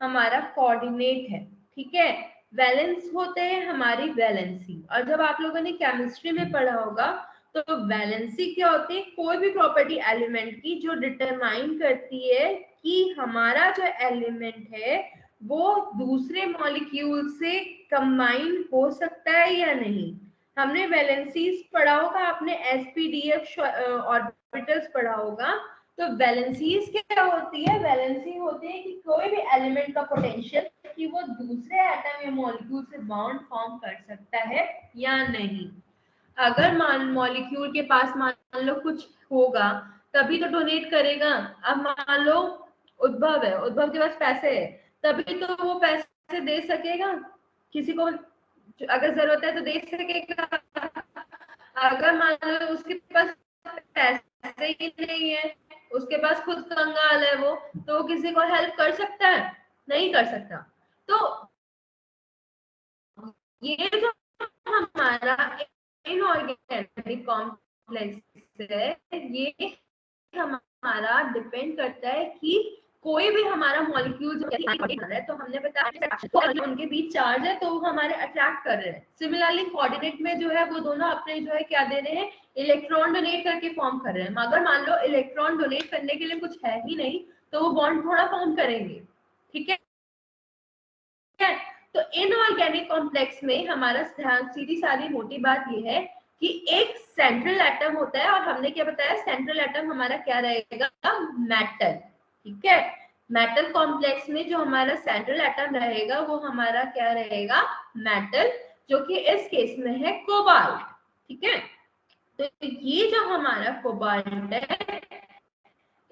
हमारा कोऑर्डिनेट है, ठीक है, वैलेंस होते हैं हमारी वैलेंसी। और जब आप लोगों ने केमिस्ट्री में पढ़ा होगा तो वैलेंसी क्या होती है, कोई भी प्रॉपर्टी एलिमेंट की जो डिटरमाइन करती है कि हमारा जो एलिमेंट है वो दूसरे मॉलिक्यूल से कंबाइन हो सकता है या नहीं। हमने वैलेंसीज पढ़ा होगा, आपने एसपीडीएफ ऑर्बिटल्स पढ़ा होगा। तो वैलेंसीज क्या होती है, वैलेंसी होती है कि कोई भी एलिमेंट का पोटेंशियल कि वो दूसरे एटम या मॉलिक्यूल से बॉन्ड फॉर्म कर सकता है या नहीं। अगर मॉलिक्यूल के पास मान लो कुछ होगा तभी तो डोनेट करेगा। अब मान लो उद्भव है, उद्भव के पास पैसे है, तभी तो वो पैसे दे सकेगा, किसी को अगर जरूरत है तो दे सकेगा। अगर मान लो उसके पास पैसे ही नहीं है, उसके पास खुद कंगाल है वो, तो किसी को हेल्प कर सकता है, नहीं कर सकता। तो ये जो हमारा इनऑर्गेनिक कॉम्प्लेक्स है, ये हमारा डिपेंड करता है कि कोई भी हमारा मॉलिक्यूल जो है, तो हमने बताया उनके बीच चार्ज है तो वो हमारे अट्रैक्ट कर रहे हैं। सिमिलरली कोऑर्डिनेट में जो है वो दोनों अपने जो है क्या दे रहे हैं, इलेक्ट्रॉन डोनेट करके फॉर्म कर रहे हैं। मगर मान लो इलेक्ट्रॉन डोनेट करने के लिए कुछ है ही नहीं तो वो बॉन्ड थोड़ा फॉर्म करेंगे। ठीक है, तो इनऑर्गेनिक कॉम्प्लेक्स में हमारा सीधी सारी मोटी बात ये है कि एक सेंट्रल एटम होता है, और हमने क्या बताया, सेंट्रल एटम हमारा क्या रहेगा, मेटल। ठीक है, मेटल कॉम्प्लेक्स में जो हमारा सेंट्रल एटम रहेगा वो हमारा क्या रहेगा, मेटल, जो कि इस केस में है कोबाल्ट। ठीक है, तो ये जो हमारा कोबाल्ट है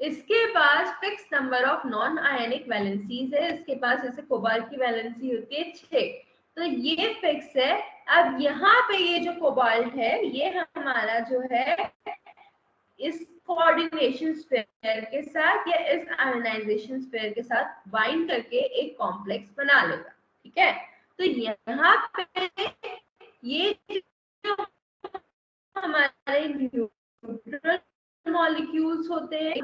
इसके पास fix number of non ionic valencies है। इसके पास जैसे कोबाल्ट की वैलेंसी होती है 6, तो ये फिक्स है। अब यहाँ पे ये जो कोबाल्ट है ये हमारा जो है इस कोऑर्डिनेशन स्फीयर के साथ या इस आयोनाइजेशन स्फीयर के साथ बाइंड करके एक कॉम्प्लेक्स बना लेगा। ठीक है, तो यहाँ पे ये जो हमारे न्यूट्रल मॉलिक्यूल्स होते हैं,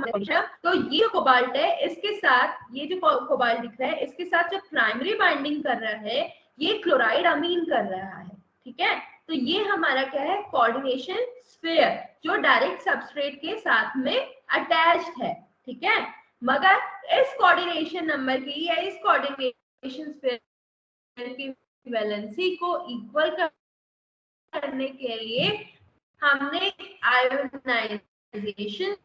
तो ये कोबाल्ट है, इसके साथ ये जो कोबाल्ट दिख रहा है इसके साथ जो प्राइमरी बाइंडिंग कर रहा है ये क्लोराइड अमीन कर रहा है। ठीक है, तो ये हमारा क्या है, कोऑर्डिनेशन स्फीयर जो डायरेक्ट सबस्ट्रेट के साथ में अटैच्ड है। ठीक है, मगर इस कोऑर्डिनेशन नंबर की या इस कोऑर्डिनेशन स्फीयर की वैलेंसी को इक्वल करने के लिए हमने आयोनाइजेशन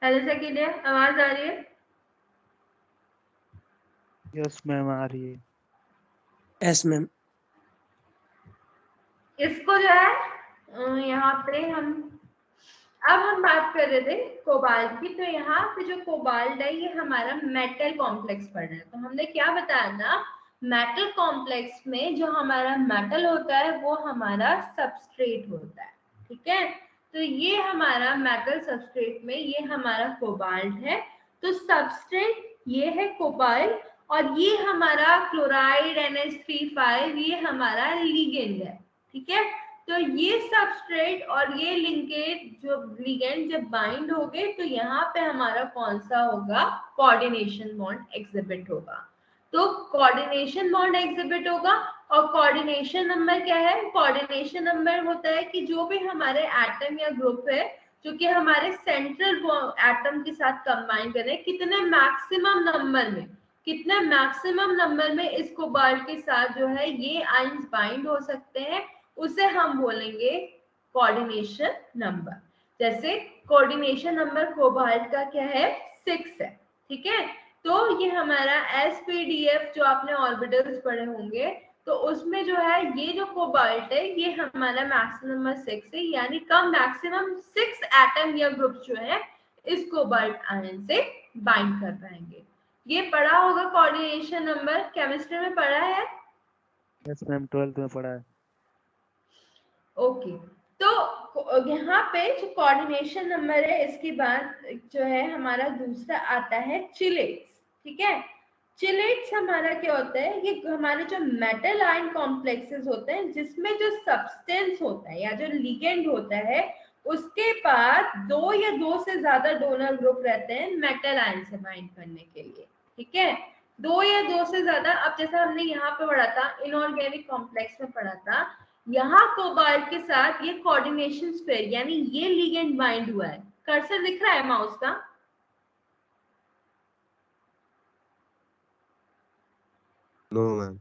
हेलो सकीले, आवाज आ रही है? यस मैम आ रही है। Yes ma'am. इसको जो है यहाँ पे हम बात कर रहे थे कोबाल्ट की, तो यहाँ पे जो कोबाल्ट है ये हमारा मेटल कॉम्प्लेक्स पड़ रहा है। तो हमने क्या बताया ना, मेटल कॉम्प्लेक्स में जो हमारा मेटल होता है वो हमारा सबस्ट्रेट होता है। ठीक है, तो ये हमारा मेटल सबस्ट्रेट में ये हमारा कोबाल्ट है। तो सबस्ट्रेट ये है कोबाल्ट और ये हमारा क्लोराइड NH3 ये हमारा लिगेंड है। ठीक है, तो ये सबस्ट्रेट और ये लिंकेज जो लिगेंड जब बाइंड हो गए तो यहाँ पे हमारा कौन सा होगा, कोऑर्डिनेशन बॉन्ड एग्जिबिट होगा। तो कोऑर्डिनेशन बॉन्ड एग्जिबिट होगा और कोऑर्डिनेशन नंबर क्या है, कोऑर्डिनेशन नंबर होता है कि जो भी हमारे एटम या ग्रुप है जो कि हमारे सेंट्रल एटम के साथ कंबाइन करें, कितने मैक्सिमम नंबर में इस कोबाल्ट के साथ जो है ये आयंस बाइंड हो सकते हैं, उसे हम बोलेंगे कोऑर्डिनेशन नंबर। जैसे कोऑर्डिनेशन नंबर कोबाल्ट का क्या है, 6 है। ठीक है, तो ये हमारा SPDF जो आपने ऑर्बिटल्स पढ़े होंगे तो उसमें जो है ये जो कोबाल्ट है ये हमारा मैक्सिमम नंबर 6 है, यानी कम मैक्सिमम 6 एटम या ग्रुप जो है इस कोबाल्ट आयन से बाइंड कर पाएंगे। ये पढ़ा होगा कोऑर्डिनेशन नंबर, केमिस्ट्री में पढ़ा है? यस मैम 12th में पढ़ा है। ओके, तो यहाँ पे जो कोऑर्डिनेशन नंबर है इसके बाद जो है हमारा दूसरा आता है चिलेट्स। ठीक है, चिलेट्स हमारा क्या होता है, ये हमारे जो मेटल आयन कॉम्प्लेक्सेस होते हैं जिसमें जो सब्सटेंस होता है या जो लिगेंड होता है उसके पास 2 या 2 से ज्यादा डोनर ग्रुप रहते हैं मेटल आयन से बाइंड करने के लिए। ठीक है, 2 या 2 से ज्यादा। अब जैसा हमने यहाँ पे पढ़ा था इनऑर्गेनिक कॉम्प्लेक्स में पढ़ा था, यहाँ कोबाल्ट के साथ ये कोऑर्डिनेशन स्फीयर यानी ये लिगेंड बाइंड हुआ है। कर्सर दिख रहा है माउस का? No ma'am.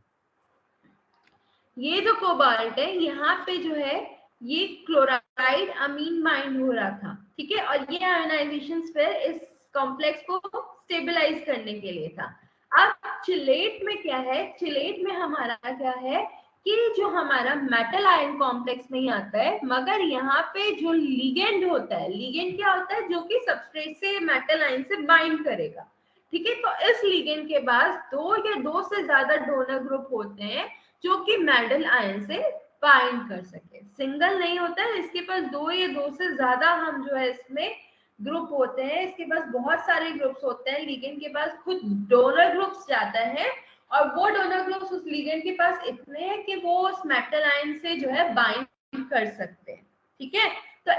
ये जो कोबाल्ट है यहाँ पे जो है ये क्लोराइड अमीन बाइंड हो रहा था। ठीक है, और ये आयोनाइजेशन स्फीयर इस कॉम्प्लेक्स को स्टेबलाइज करने के लिए था। अब चिलेट में क्या है, चिलेट में हमारा क्या है कि जो हमारा मेटल आयन कॉम्प्लेक्स में ही आता है, मगर यहाँ पे जो लिगेंड होता है, लिगेंड क्या होता है, जो कि सबस्ट्रेट से मेटल आयन से बाइंड करेगा। ठीक है, तो इस लिगेंड के पास 2 या 2 से ज्यादा डोनर ग्रुप होते हैं जो कि मेटल आयन से बाइंड कर सके। सिंगल नहीं होता है, इसके पास दो या दो से ज्यादा हम जो है इसमें ग्रुप होते हैं, इसके पास बहुत सारे ग्रुप्स होते हैं। लिगेंड के पास खुद डोनर ग्रुप्स जाता है और वो डोनर ग्रुप्स उस लिगेंड के पास इतने हैं कि वो उस मेटल आयन से जो है बाइंड कर सकते हैं। ठीक है, तो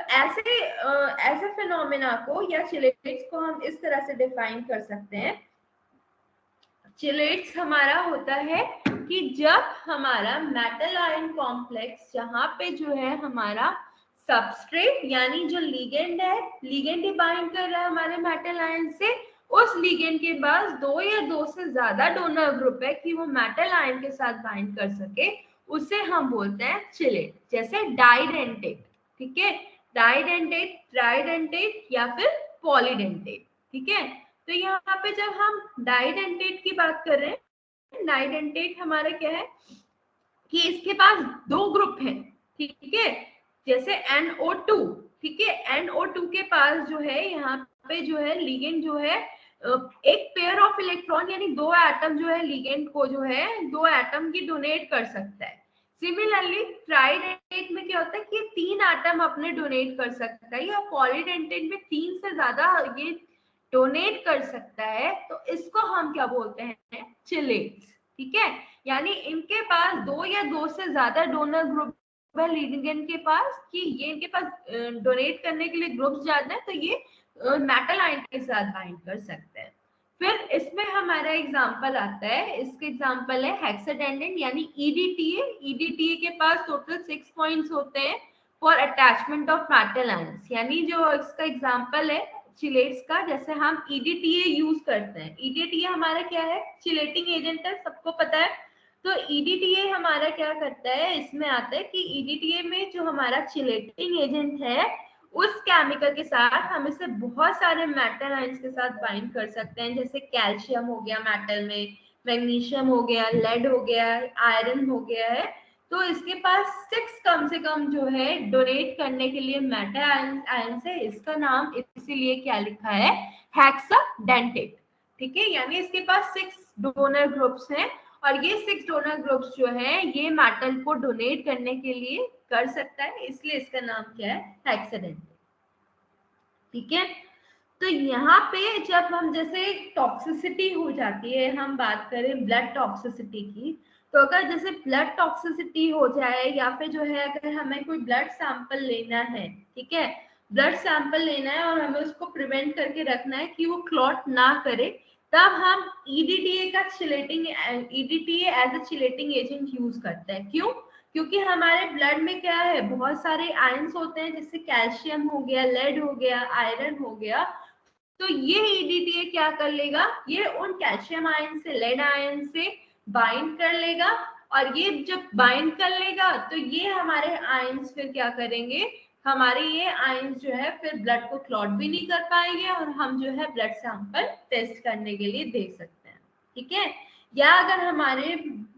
ऐसे फिनोमेना को या चिलेट्स को हम इस तरह से डिफाइन कर सकते हैं। चिलेट्स हमारा होता है कि जब हमारा मेटल आयन कॉम्प्लेक्स जहां पे जो है हमारा सबस्ट्रेट यानी जो लिगेंड है, लिगेंड ही बाइंड कर रहा है हमारे मेटल आयन से, उस लिगेंड के पास दो या दो से ज्यादा डोनर ग्रुप है कि वो मेटल आयन के साथ बाइंड कर सके, उसे हम बोलते हैं चिलेट। जैसे डाइडेंटेट, ठीक है, डाइडेंटेट, ट्राइडेंटेट या फिर पॉलीडेंटेट। ठीक है, तो यहाँ पे जब हम डाइडेंटेट की बात कर रहे हैं, डाइडेंटेट हमारा क्या है कि इसके पास दो ग्रुप हैं। ठीक है, जैसे NO2, ठीक है, NO2 के पास जो है यहाँ पे जो है लिगेंड जो है एक पेयर ऑफ इलेक्ट्रॉन यानी दो एटम जो है लिगेंड को जो है दो एटम की डोनेट कर सकता है। सिमिलरली ट्राइडेंटेट में क्या होता है कि तीन एटम अपने डोनेट कर सकता है, या पॉलीडेंटेट में तीन से ज्यादा ये डोनेट कर सकता है, तो इसको हम क्या बोलते हैं, चिलेट्स। ठीक है, यानी इनके पास दो या दो से ज्यादा डोनर ग्रुप है लिगेंड के पास कि ये इनके पास डोनेट करने के लिए ग्रुप्स ज्यादा है, तो ये मेटल आयन के साथ बाइंड कर सकते हैं। फिर इसमें हमारा एग्जांपल आता है, इसके एग्जांपल है हेक्साडेंडेट यानी EDTA। EDTA के पास टोटल 6 पॉइंट्स होते हैं for attachment of metal ions, यानी जो इसका एग्जांपल है चिलेट्स का, जैसे हम EDTA यूज करते हैं। EDTA हमारा क्या है, चिलेटिंग एजेंट है, सबको पता है। तो EDTA हमारा क्या करता है, इसमें आता है कि EDTA में जो हमारा चिलेटिंग एजेंट है उस केमिकल के साथ हम इसे बहुत सारे मेटल आयंस के साथ बाइंड कर सकते हैं। जैसे कैल्शियम हो गया मेटल में, मैग्नीशियम हो गया, लेड हो गया, आयरन हो गया है, तो इसके पास 6 कम से कम जो है डोनेट करने के लिए मेटल आयंस है। इसका नाम इसीलिए क्या लिखा है, हेक्साडेंटेट। ठीक है, यानी इसके पास 6 डोनर ग्रुप्स हैं और ये 6 डोनर ग्रुप्स जो है ये मेटल को डोनेट करने के लिए कर सकता है, इसलिए इसका नाम क्या है, हेक्साडेंटेट। ठीक है, तो यहाँ पे जब हम जैसे टॉक्सिसिटी हो जाती है, हम बात करें ब्लड टॉक्सिसिटी की, तो अगर जैसे ब्लड टॉक्सिसिटी हो जाए या फिर जो है अगर हमें कोई ब्लड सैंपल लेना है, ठीक है, ब्लड सैंपल लेना है और हमें उसको प्रिवेंट करके रखना है कि वो क्लॉट ना करे, तब हम EDTA का chelating EDTA as a chelating agent use करते हैं। क्यों? क्योंकि हमारे ब्लड में क्या है, बहुत सारे आयंस होते हैं, जैसे कैल्शियम हो गया, लेड हो गया, आयरन हो गया, तो ये EDTA क्या कर लेगा, ये उन कैल्शियम आयन से, लेड आयन से बाइंड कर लेगा, और ये जब बाइंड कर लेगा तो ये हमारे आयंस फिर क्या करेंगे, हमारे ये आयंस जो है फिर ब्लड को क्लॉट भी नहीं कर पाएंगे और हम जो है ब्लड सैंपल टेस्ट करने के लिए दे सकते हैं। ठीक है, या अगर हमारे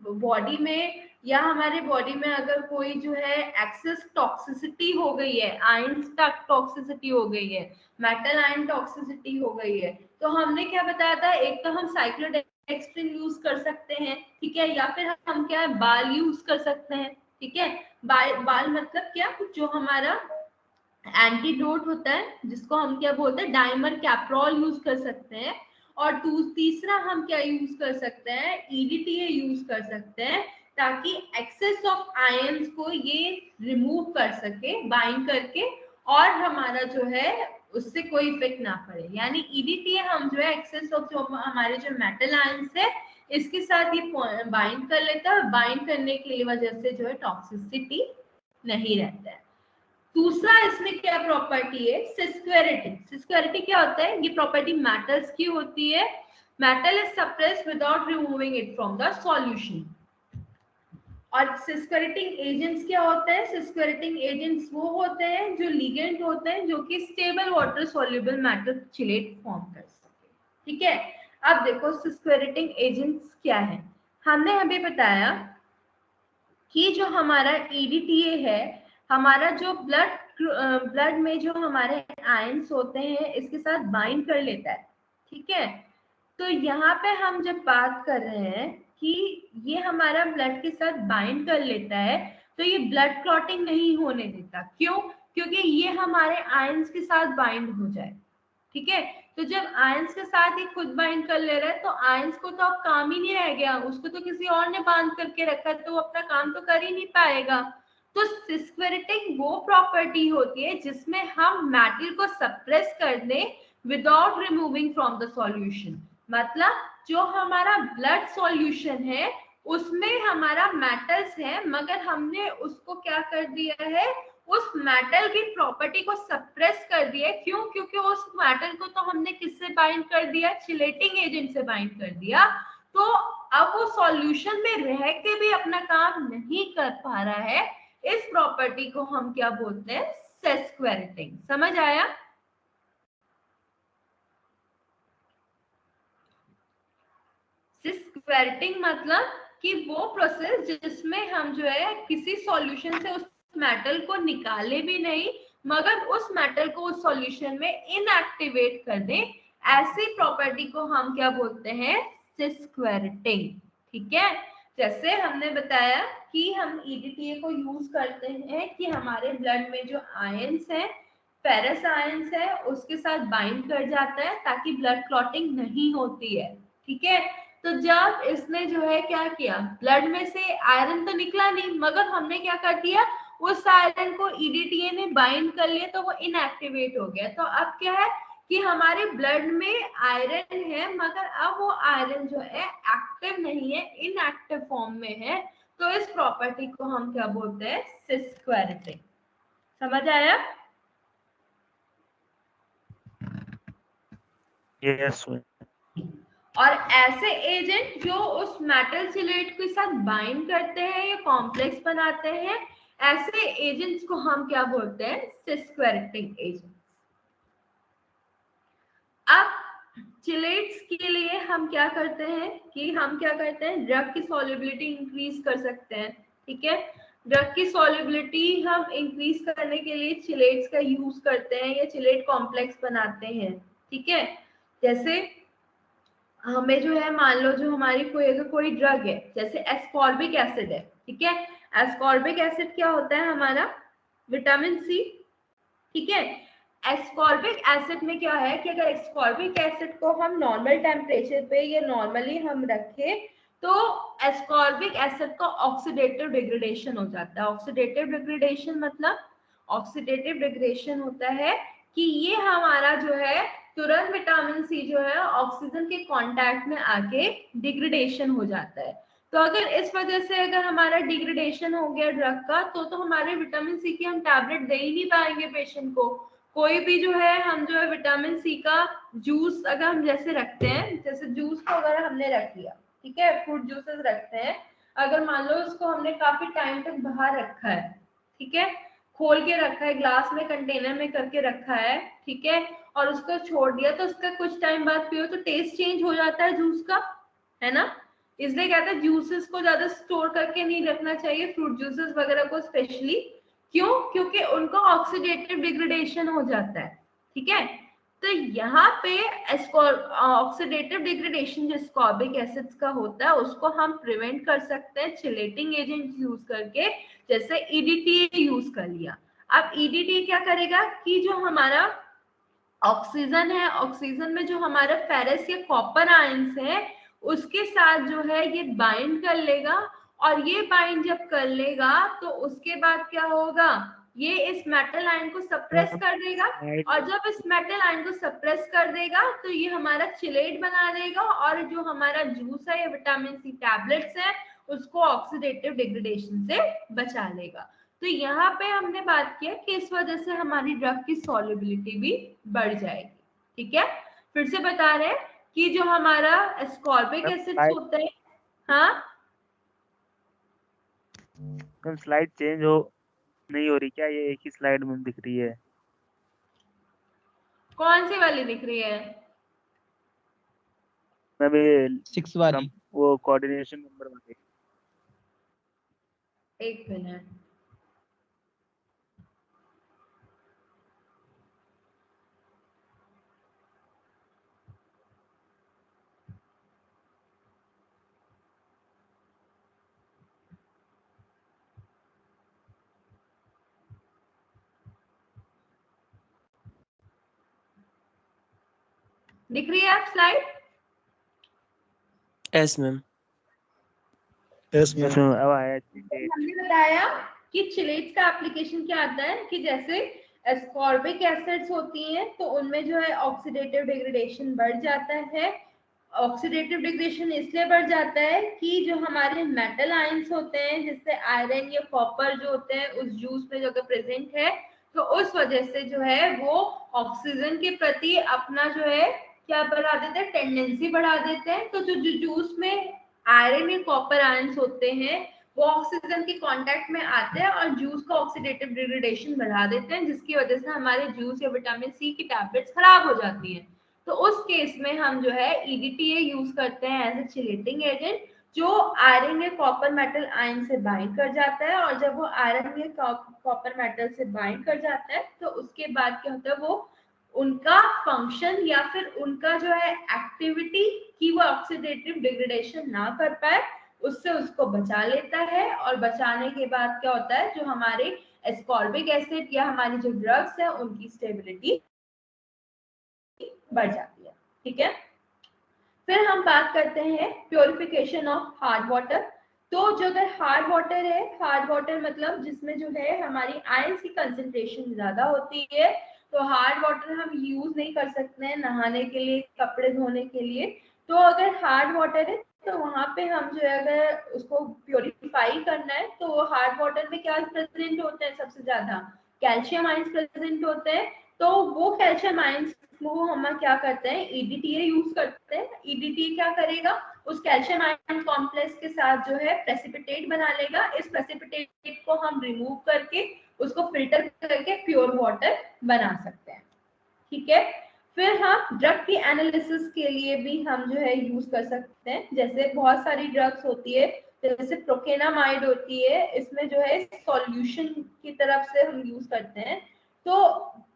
बॉडी में अगर कोई जो है एक्सेस टॉक्सिसिटी हो गई है, आयंस टॉक्सिसिटी हो गई है, मेटल आयन टॉक्सिसिटी हो गई है, तो हमने क्या बताया था, एक तो हम साइक्लोडेक्स्ट्रिन यूज कर सकते हैं, ठीक है, या फिर हम क्या है, बाल यूज कर सकते हैं। ठीक है, बाल मतलब क्या, जो हमारा एंटीडोट होता है जिसको हम क्या बोलते हैं, डाइमर कैप्रोल यूज कर सकते हैं, और तीसरा हम क्या यूज कर सकते हैं, EDTA यूज कर सकते हैं, ताकि एक्सेस ऑफ आयंस को ये रिमूव कर सके बाइंड करके, और हमारा जो है उससे कोई इफेक्ट ना पड़े। यानी EDTA हम जो है एक्सेस ऑफ जो हमारे जो मेटल आयंस है इसके साथ ये बाइंड कर लेता है, और बाइंड करने की वजह से जो है टॉक्सिसिटी नहीं रहता है। दूसरा इसमें क्या प्रॉपर्टी है, सिस्क्वेरिटी। सिस्क्वेरिटी क्या होता है, ये प्रॉपर्टी मेटल्स की होती है। Metal is suppressed without removing it from the solution. और सिस्क्वेरिटिंग एजेंट्स क्या होते हैं, सिस्क्वेरिटिंग एजेंट्स वो होते हैं जो लिगेंड होते हैं जो कि stable water soluble metal chelate form कर सके। ठीक है, अब देखो सिस्क्वेरिटिंग एजेंट्स क्या है, हमने अभी बताया कि जो हमारा EDTA है, हमारा जो ब्लड में जो हमारे आयंस होते हैं इसके साथ बाइंड कर लेता है। ठीक है, तो यहाँ पे हम जब बात कर रहे हैं कि ये हमारा ब्लड के साथ बाइंड कर लेता है तो ये ब्लड क्लॉटिंग नहीं होने देता। क्यों? क्योंकि ये हमारे आयंस के साथ बाइंड हो जाए। ठीक है, तो जब आयंस के साथ ही खुद बाइंड कर ले रहा है तो आयंस को तो अब काम ही नहीं रह गया, उसको तो किसी और ने बांध करके रखा है, तो वो अपना काम तो कर ही नहीं पाएगा। तो सिस्क्वेरेटिंग वो प्रॉपर्टी होती है जिसमें हम मेटल को सप्रेस कर दें without removing from the solution. मतलब जो हमारा ब्लड सॉल्यूशन है उसमें हमारा मेटल्स है, मगर हमने उसको क्या कर दिया है, उस मेटल की प्रॉपर्टी को सप्रेस कर दिया। क्यों? क्योंकि उस मेटल को तो हमने किससे बाइंड कर दिया, चिलेटिंग एजेंट से बाइंड कर दिया। तो अब वो सॉल्यूशन में रह के भी अपना काम नहीं कर पा रहा है। इस प्रॉपर्टी को हम क्या बोलते हैं, सेस्क्वेरेटिंग। समझ आया? सिस्क्वेरेटिंग मतलब कि वो प्रोसेस जिसमें हम जो है किसी सॉल्यूशन से उस मेटल को निकाले भी नहीं मगर उस मेटल को उस सॉल्यूशन में इनएक्टिवेट कर दें, ऐसी प्रॉपर्टी को हम क्या बोलते हैं, सिस्क्वेरेटिंग। ठीक है, जैसे हमने बताया कि हम EDTA को यूज करते हैं कि हमारे ब्लड में जो आयंस है, फेरस आयंस है, उसके साथ बाइंड कर जाता है ताकि ब्लड क्लॉटिंग नहीं होती है। ठीक है, तो जब इसने जो है क्या किया, ब्लड में से आयरन तो निकला नहीं मगर हमने क्या कर दिया, उस आयरन को EDTA ने बाइंड कर लिया तो वो इनएक्टिवेट हो गया। तो अब क्या है कि हमारे ब्लड में आयरन है मगर अब वो आयरन जो है एक्टिव नहीं है, इनएक्टिव फॉर्म में है। तो इस प्रॉपर्टी को हम क्या बोलते हैं, सिस्क्वेरेटिंग। समझ आया? Yes ma'am. और ऐसे एजेंट जो उस मेटल चिलेट के साथ बाइंड करते हैं या कॉम्प्लेक्स बनाते हैं, ऐसे एजेंट्स को हम क्या बोलते हैं, सिस्क्वेरेटिंग एजेंट्स। अब चिलेट्स के लिए हम क्या करते हैं कि हम क्या करते हैं, ड्रग की सॉल्युबिलिटी इंक्रीज कर सकते हैं। ठीक है, ड्रग की सॉल्युबिलिटी हम इंक्रीज करने के लिए चिलेट्स का यूज करते हैं या चिलेट कॉम्प्लेक्स बनाते हैं। ठीक है, जैसे हमें जो है, मान लो जो हमारी कोई ड्रग है, जैसे एस्कॉर्बिक एसिड है। ठीक है, एस्कॉर्बिक एसिड क्या होता है, हमारा विटामिन सी। ठीक है, एस्कॉर्बिक एसिड में क्या है कि अगर एस्कॉर्बिक एसिड को हम नॉर्मल टेम्परेचर पे या नॉर्मली हम रखें तो एस्कॉर्बिक एसिड का ऑक्सीडेटिव डिग्रेडेशन हो जाता है। ऑक्सीडेटिव डिग्रेडेशन मतलब, ऑक्सीडेटिव डिग्रेडेशन होता है कि ये हमारा जो है तुरंत विटामिन सी जो है ऑक्सीजन के कांटेक्ट में आके डिग्रेडेशन हो जाता है। तो अगर इस वजह से अगर हमारा डिग्रेडेशन हो गया ड्रग का तो हमारे विटामिन सी की हम टैबलेट दे ही नहीं पाएंगे पेशेंट को। कोई भी जो है हम जो है विटामिन सी का जूस अगर हम जैसे रखते हैं, जैसे जूस को अगर हमने रख लिया, ठीक है, फ्रूट जूसेस रखते हैं, अगर मान लो उसको हमने काफी टाइम तक बाहर रखा है, ठीक है, खोल के रखा है, ग्लास में कंटेनर में करके रखा है, ठीक है, और उसको छोड़ दिया तो उसका कुछ टाइम बाद पियो तो टेस्ट चेंज हो जाता है जूस का, है ना। इसलिए कहते हैं जूसेस को ज्यादा स्टोर करके नहीं रखना चाहिए, फ्रूट जूसेस वगैरह को स्पेशली। क्यों? क्योंकि उनका ऑक्सीडेटिव डिग्रेडेशन हो जाता है। ठीक है, तो यहाँ पे ऑक्सीडेटिव डिग्रेडेशन जो एस्कॉर्बिक एसिड्स का होता है उसको हम प्रिवेंट कर सकते हैं चिलेटिंग एजेंट यूज करके, जैसे EDTA यूज कर लिया। अब EDTA क्या करेगा कि जो हमारा ऑक्सीजन है, ऑक्सीजन में जो हमारा फेरस या कॉपर आयंस है उसके साथ जो है ये बाइंड कर लेगा, और ये बाइंड जब कर लेगा तो उसके बाद क्या होगा, ये इस मेटल आयन को सप्रेस कर देगा, और जब इस मेटल आयन को सप्रेस कर देगा तो ये हमारा चिलेट बना देगा, और जो हमारा जूस है या विटामिन सी टैबलेट्स है उसको ऑक्सीडेटिव डिग्रेडेशन से बचा लेगा। तो यहाँ पे हमने बात किया कि इस वजह से हमारी ड्रग की सॉल्युबिलिटी भी बढ़ जाएगी। ठीक है, फिर से बता रहे हैं कि जो हमारा एस्कॉर्बिक एसिड्स होता है, हाँ स्लाइड चेंज हो नहीं हो रही क्या, ये एक ही स्लाइड में दिख रही है। कौन सी वाली दिख रही है? मैम ये 6 वाली, वो कोऑर्डिनेशन नंबर वाली। एक मिनट, दिख रही है आप slide? Yes ma'am. Yes yes ma'am. अब आया चिलेट। हमने बताया कि चिलेट्स का एप्लीकेशन क्या आता है कि जैसे एस्कॉर्बिक एसिड्स होती हैं तो उनमें जो है ऑक्सीडेटिव डिग्रेडेशन बढ़ जाता है। ऑक्सीडेटिव डिग्रेडेशन इसलिए बढ़ जाता है कि जो हमारे मेटल आयंस होते हैं जैसे आयरन या कॉपर जो होते हैं उस जूस में जो अगर प्रेजेंट है तो उस वजह से जो है वो ऑक्सीजन के प्रति अपना जो है क्या बढ़ा देते हैं, टेंडेंसी बढ़ा देते हैं। तो जो जूस में आयरन या कॉपर आयंस होते हैं वो ऑक्सीजन के कांटेक्ट में आते हैं और जूस का ऑक्सीडेटिव डिग्रेडेशन बढ़ा देते हैं, जिसकी वजह से हमारे जूस या विटामिन सी की टैबलेट्स खराब हो जाती हैं। तो उस केस में हम जो है EDTA यूज करते हैं एज ए चिलेटिंग एजेंट, जो आयरन या कॉपर मेटल आयन से बाइंड कर जाता है। और जब वो आयरन या कॉपर मेटल से बाइंड कर जाता है तो उसके बाद क्या होता है, वो उनका फंक्शन या फिर उनका जो है एक्टिविटी की वो ऑक्सीडेटिव डिग्रेडेशन ना कर पाए उससे उसको बचा लेता है। और बचाने के बाद क्या होता है, जो हमारे एस्कॉर्बिक एसिड या हमारी जो ड्रग्स है उनकी स्टेबिलिटी बढ़ जाती है। ठीक है, फिर हम बात करते हैं प्योरिफिकेशन ऑफ हार्ड वाटर। तो जो अगर हार्ड वाटर है, हार्ड वाटर मतलब जिसमें जो है हमारी आयंस की कंसंट्रेशन ज्यादा होती है, तो हार्ड वाटर हम यूज नहीं कर सकते हैं नहाने के लिए, कपड़े धोने के लिए। तो अगर हार्ड वाटर है तो वहां पे हम जो है अगर उसको प्योरीफाई करना है तो हार्ड वाटर में क्या प्रेजेंट होते हैं, सबसे ज्यादा कैल्शियम आयंस प्रेजेंट होते हैं। तो वो कैल्शियम आयंस को हम क्या करते हैं, EDTA यूज करते हैं। EDTA क्या करेगा, उस कैल्शियम आयन कॉम्प्लेक्स के साथ जो है प्रेसिपिटेट बना लेगा। इस प्रेसिपिटेट को हम रिमूव करके उसको फिल्टर करके प्योर वाटर बना सकते हैं। ठीक है, फिर हम ड्रग की एनालिसिस के लिए भी हम जो है यूज कर सकते हैं। जैसे बहुत सारी ड्रग्स होती है, जैसे प्रोकेनामाइड होती है, इसमें जो है सॉल्यूशन की तरफ से हम यूज करते हैं। तो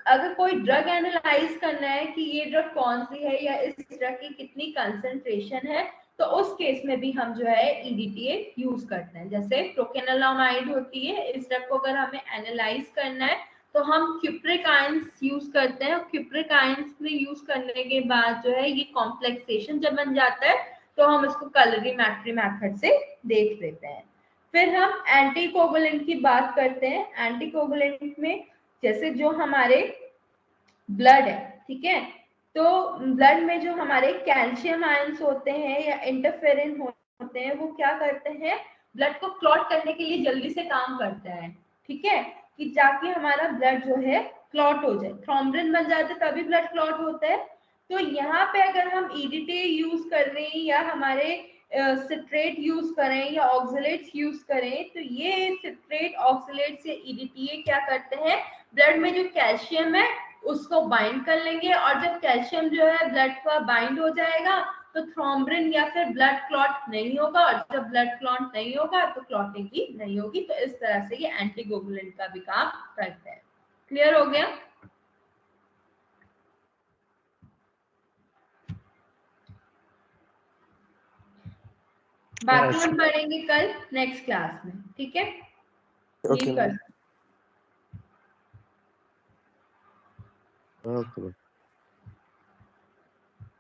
अगर कोई ड्रग एनालाइज करना है कि ये ड्रग कौन सी है या इस ड्रग की कितनी कंसंट्रेशन है, तो उस केस में भी हम जो है EDTA यूज करते हैं। जैसे प्रोकेनामाइड होती है, इस ड्रग को अगर हमें एनालाइज करना है तो हम क्यूप्रिक आयंस यूज करते हैं। क्यूप्रिक आयंस में यूज करने के बाद जो है ये कॉम्प्लेक्सेशन जब बन जाता है तो हम इसको कलरीमेट्री मेथड से देख लेते हैं। फिर हम एंटीकोगुलेंट की बात करते हैं। एंटीकोगुलेंट में जैसे जो हमारे ब्लड है, ठीक है, तो ब्लड में जो हमारे कैल्शियम आयंस होते हैं या इंटरफेरिन होते हैं वो क्या करते हैं, ब्लड को क्लॉट करने के लिए जल्दी से काम करता है। ठीक है, कि जाके हमारा ब्लड जो है क्लॉट हो जाए, थ्रोम्बिन बन जाते तभी ब्लड क्लॉट होता है। तो यहाँ पे अगर हम EDTA यूज कर रहे हैं या हमारे सिट्रेट यूज करें या ऑक्सलेट्स यूज करें, तो ये सिट्रेट ऑक्सलेट्स या EDTA क्या करते हैं, ब्लड में जो कैल्शियम है उसको बाइंड कर लेंगे। और जब कैल्शियम जो है ब्लड का बाइंड हो जाएगा तो थ्रोम्बिन या फिर ब्लड क्लॉट नहीं होगा, और जब ब्लड क्लॉट नहीं होगा तो क्लॉटिंग भी नहीं होगी। तो इस तरह से ये एंटीकोगुलेंट का भी काम करते हैं। क्लियर हो गया? बाकी हम पढ़ेंगे कल नेक्स्ट क्लास में। ठीक है, ओके। ओके।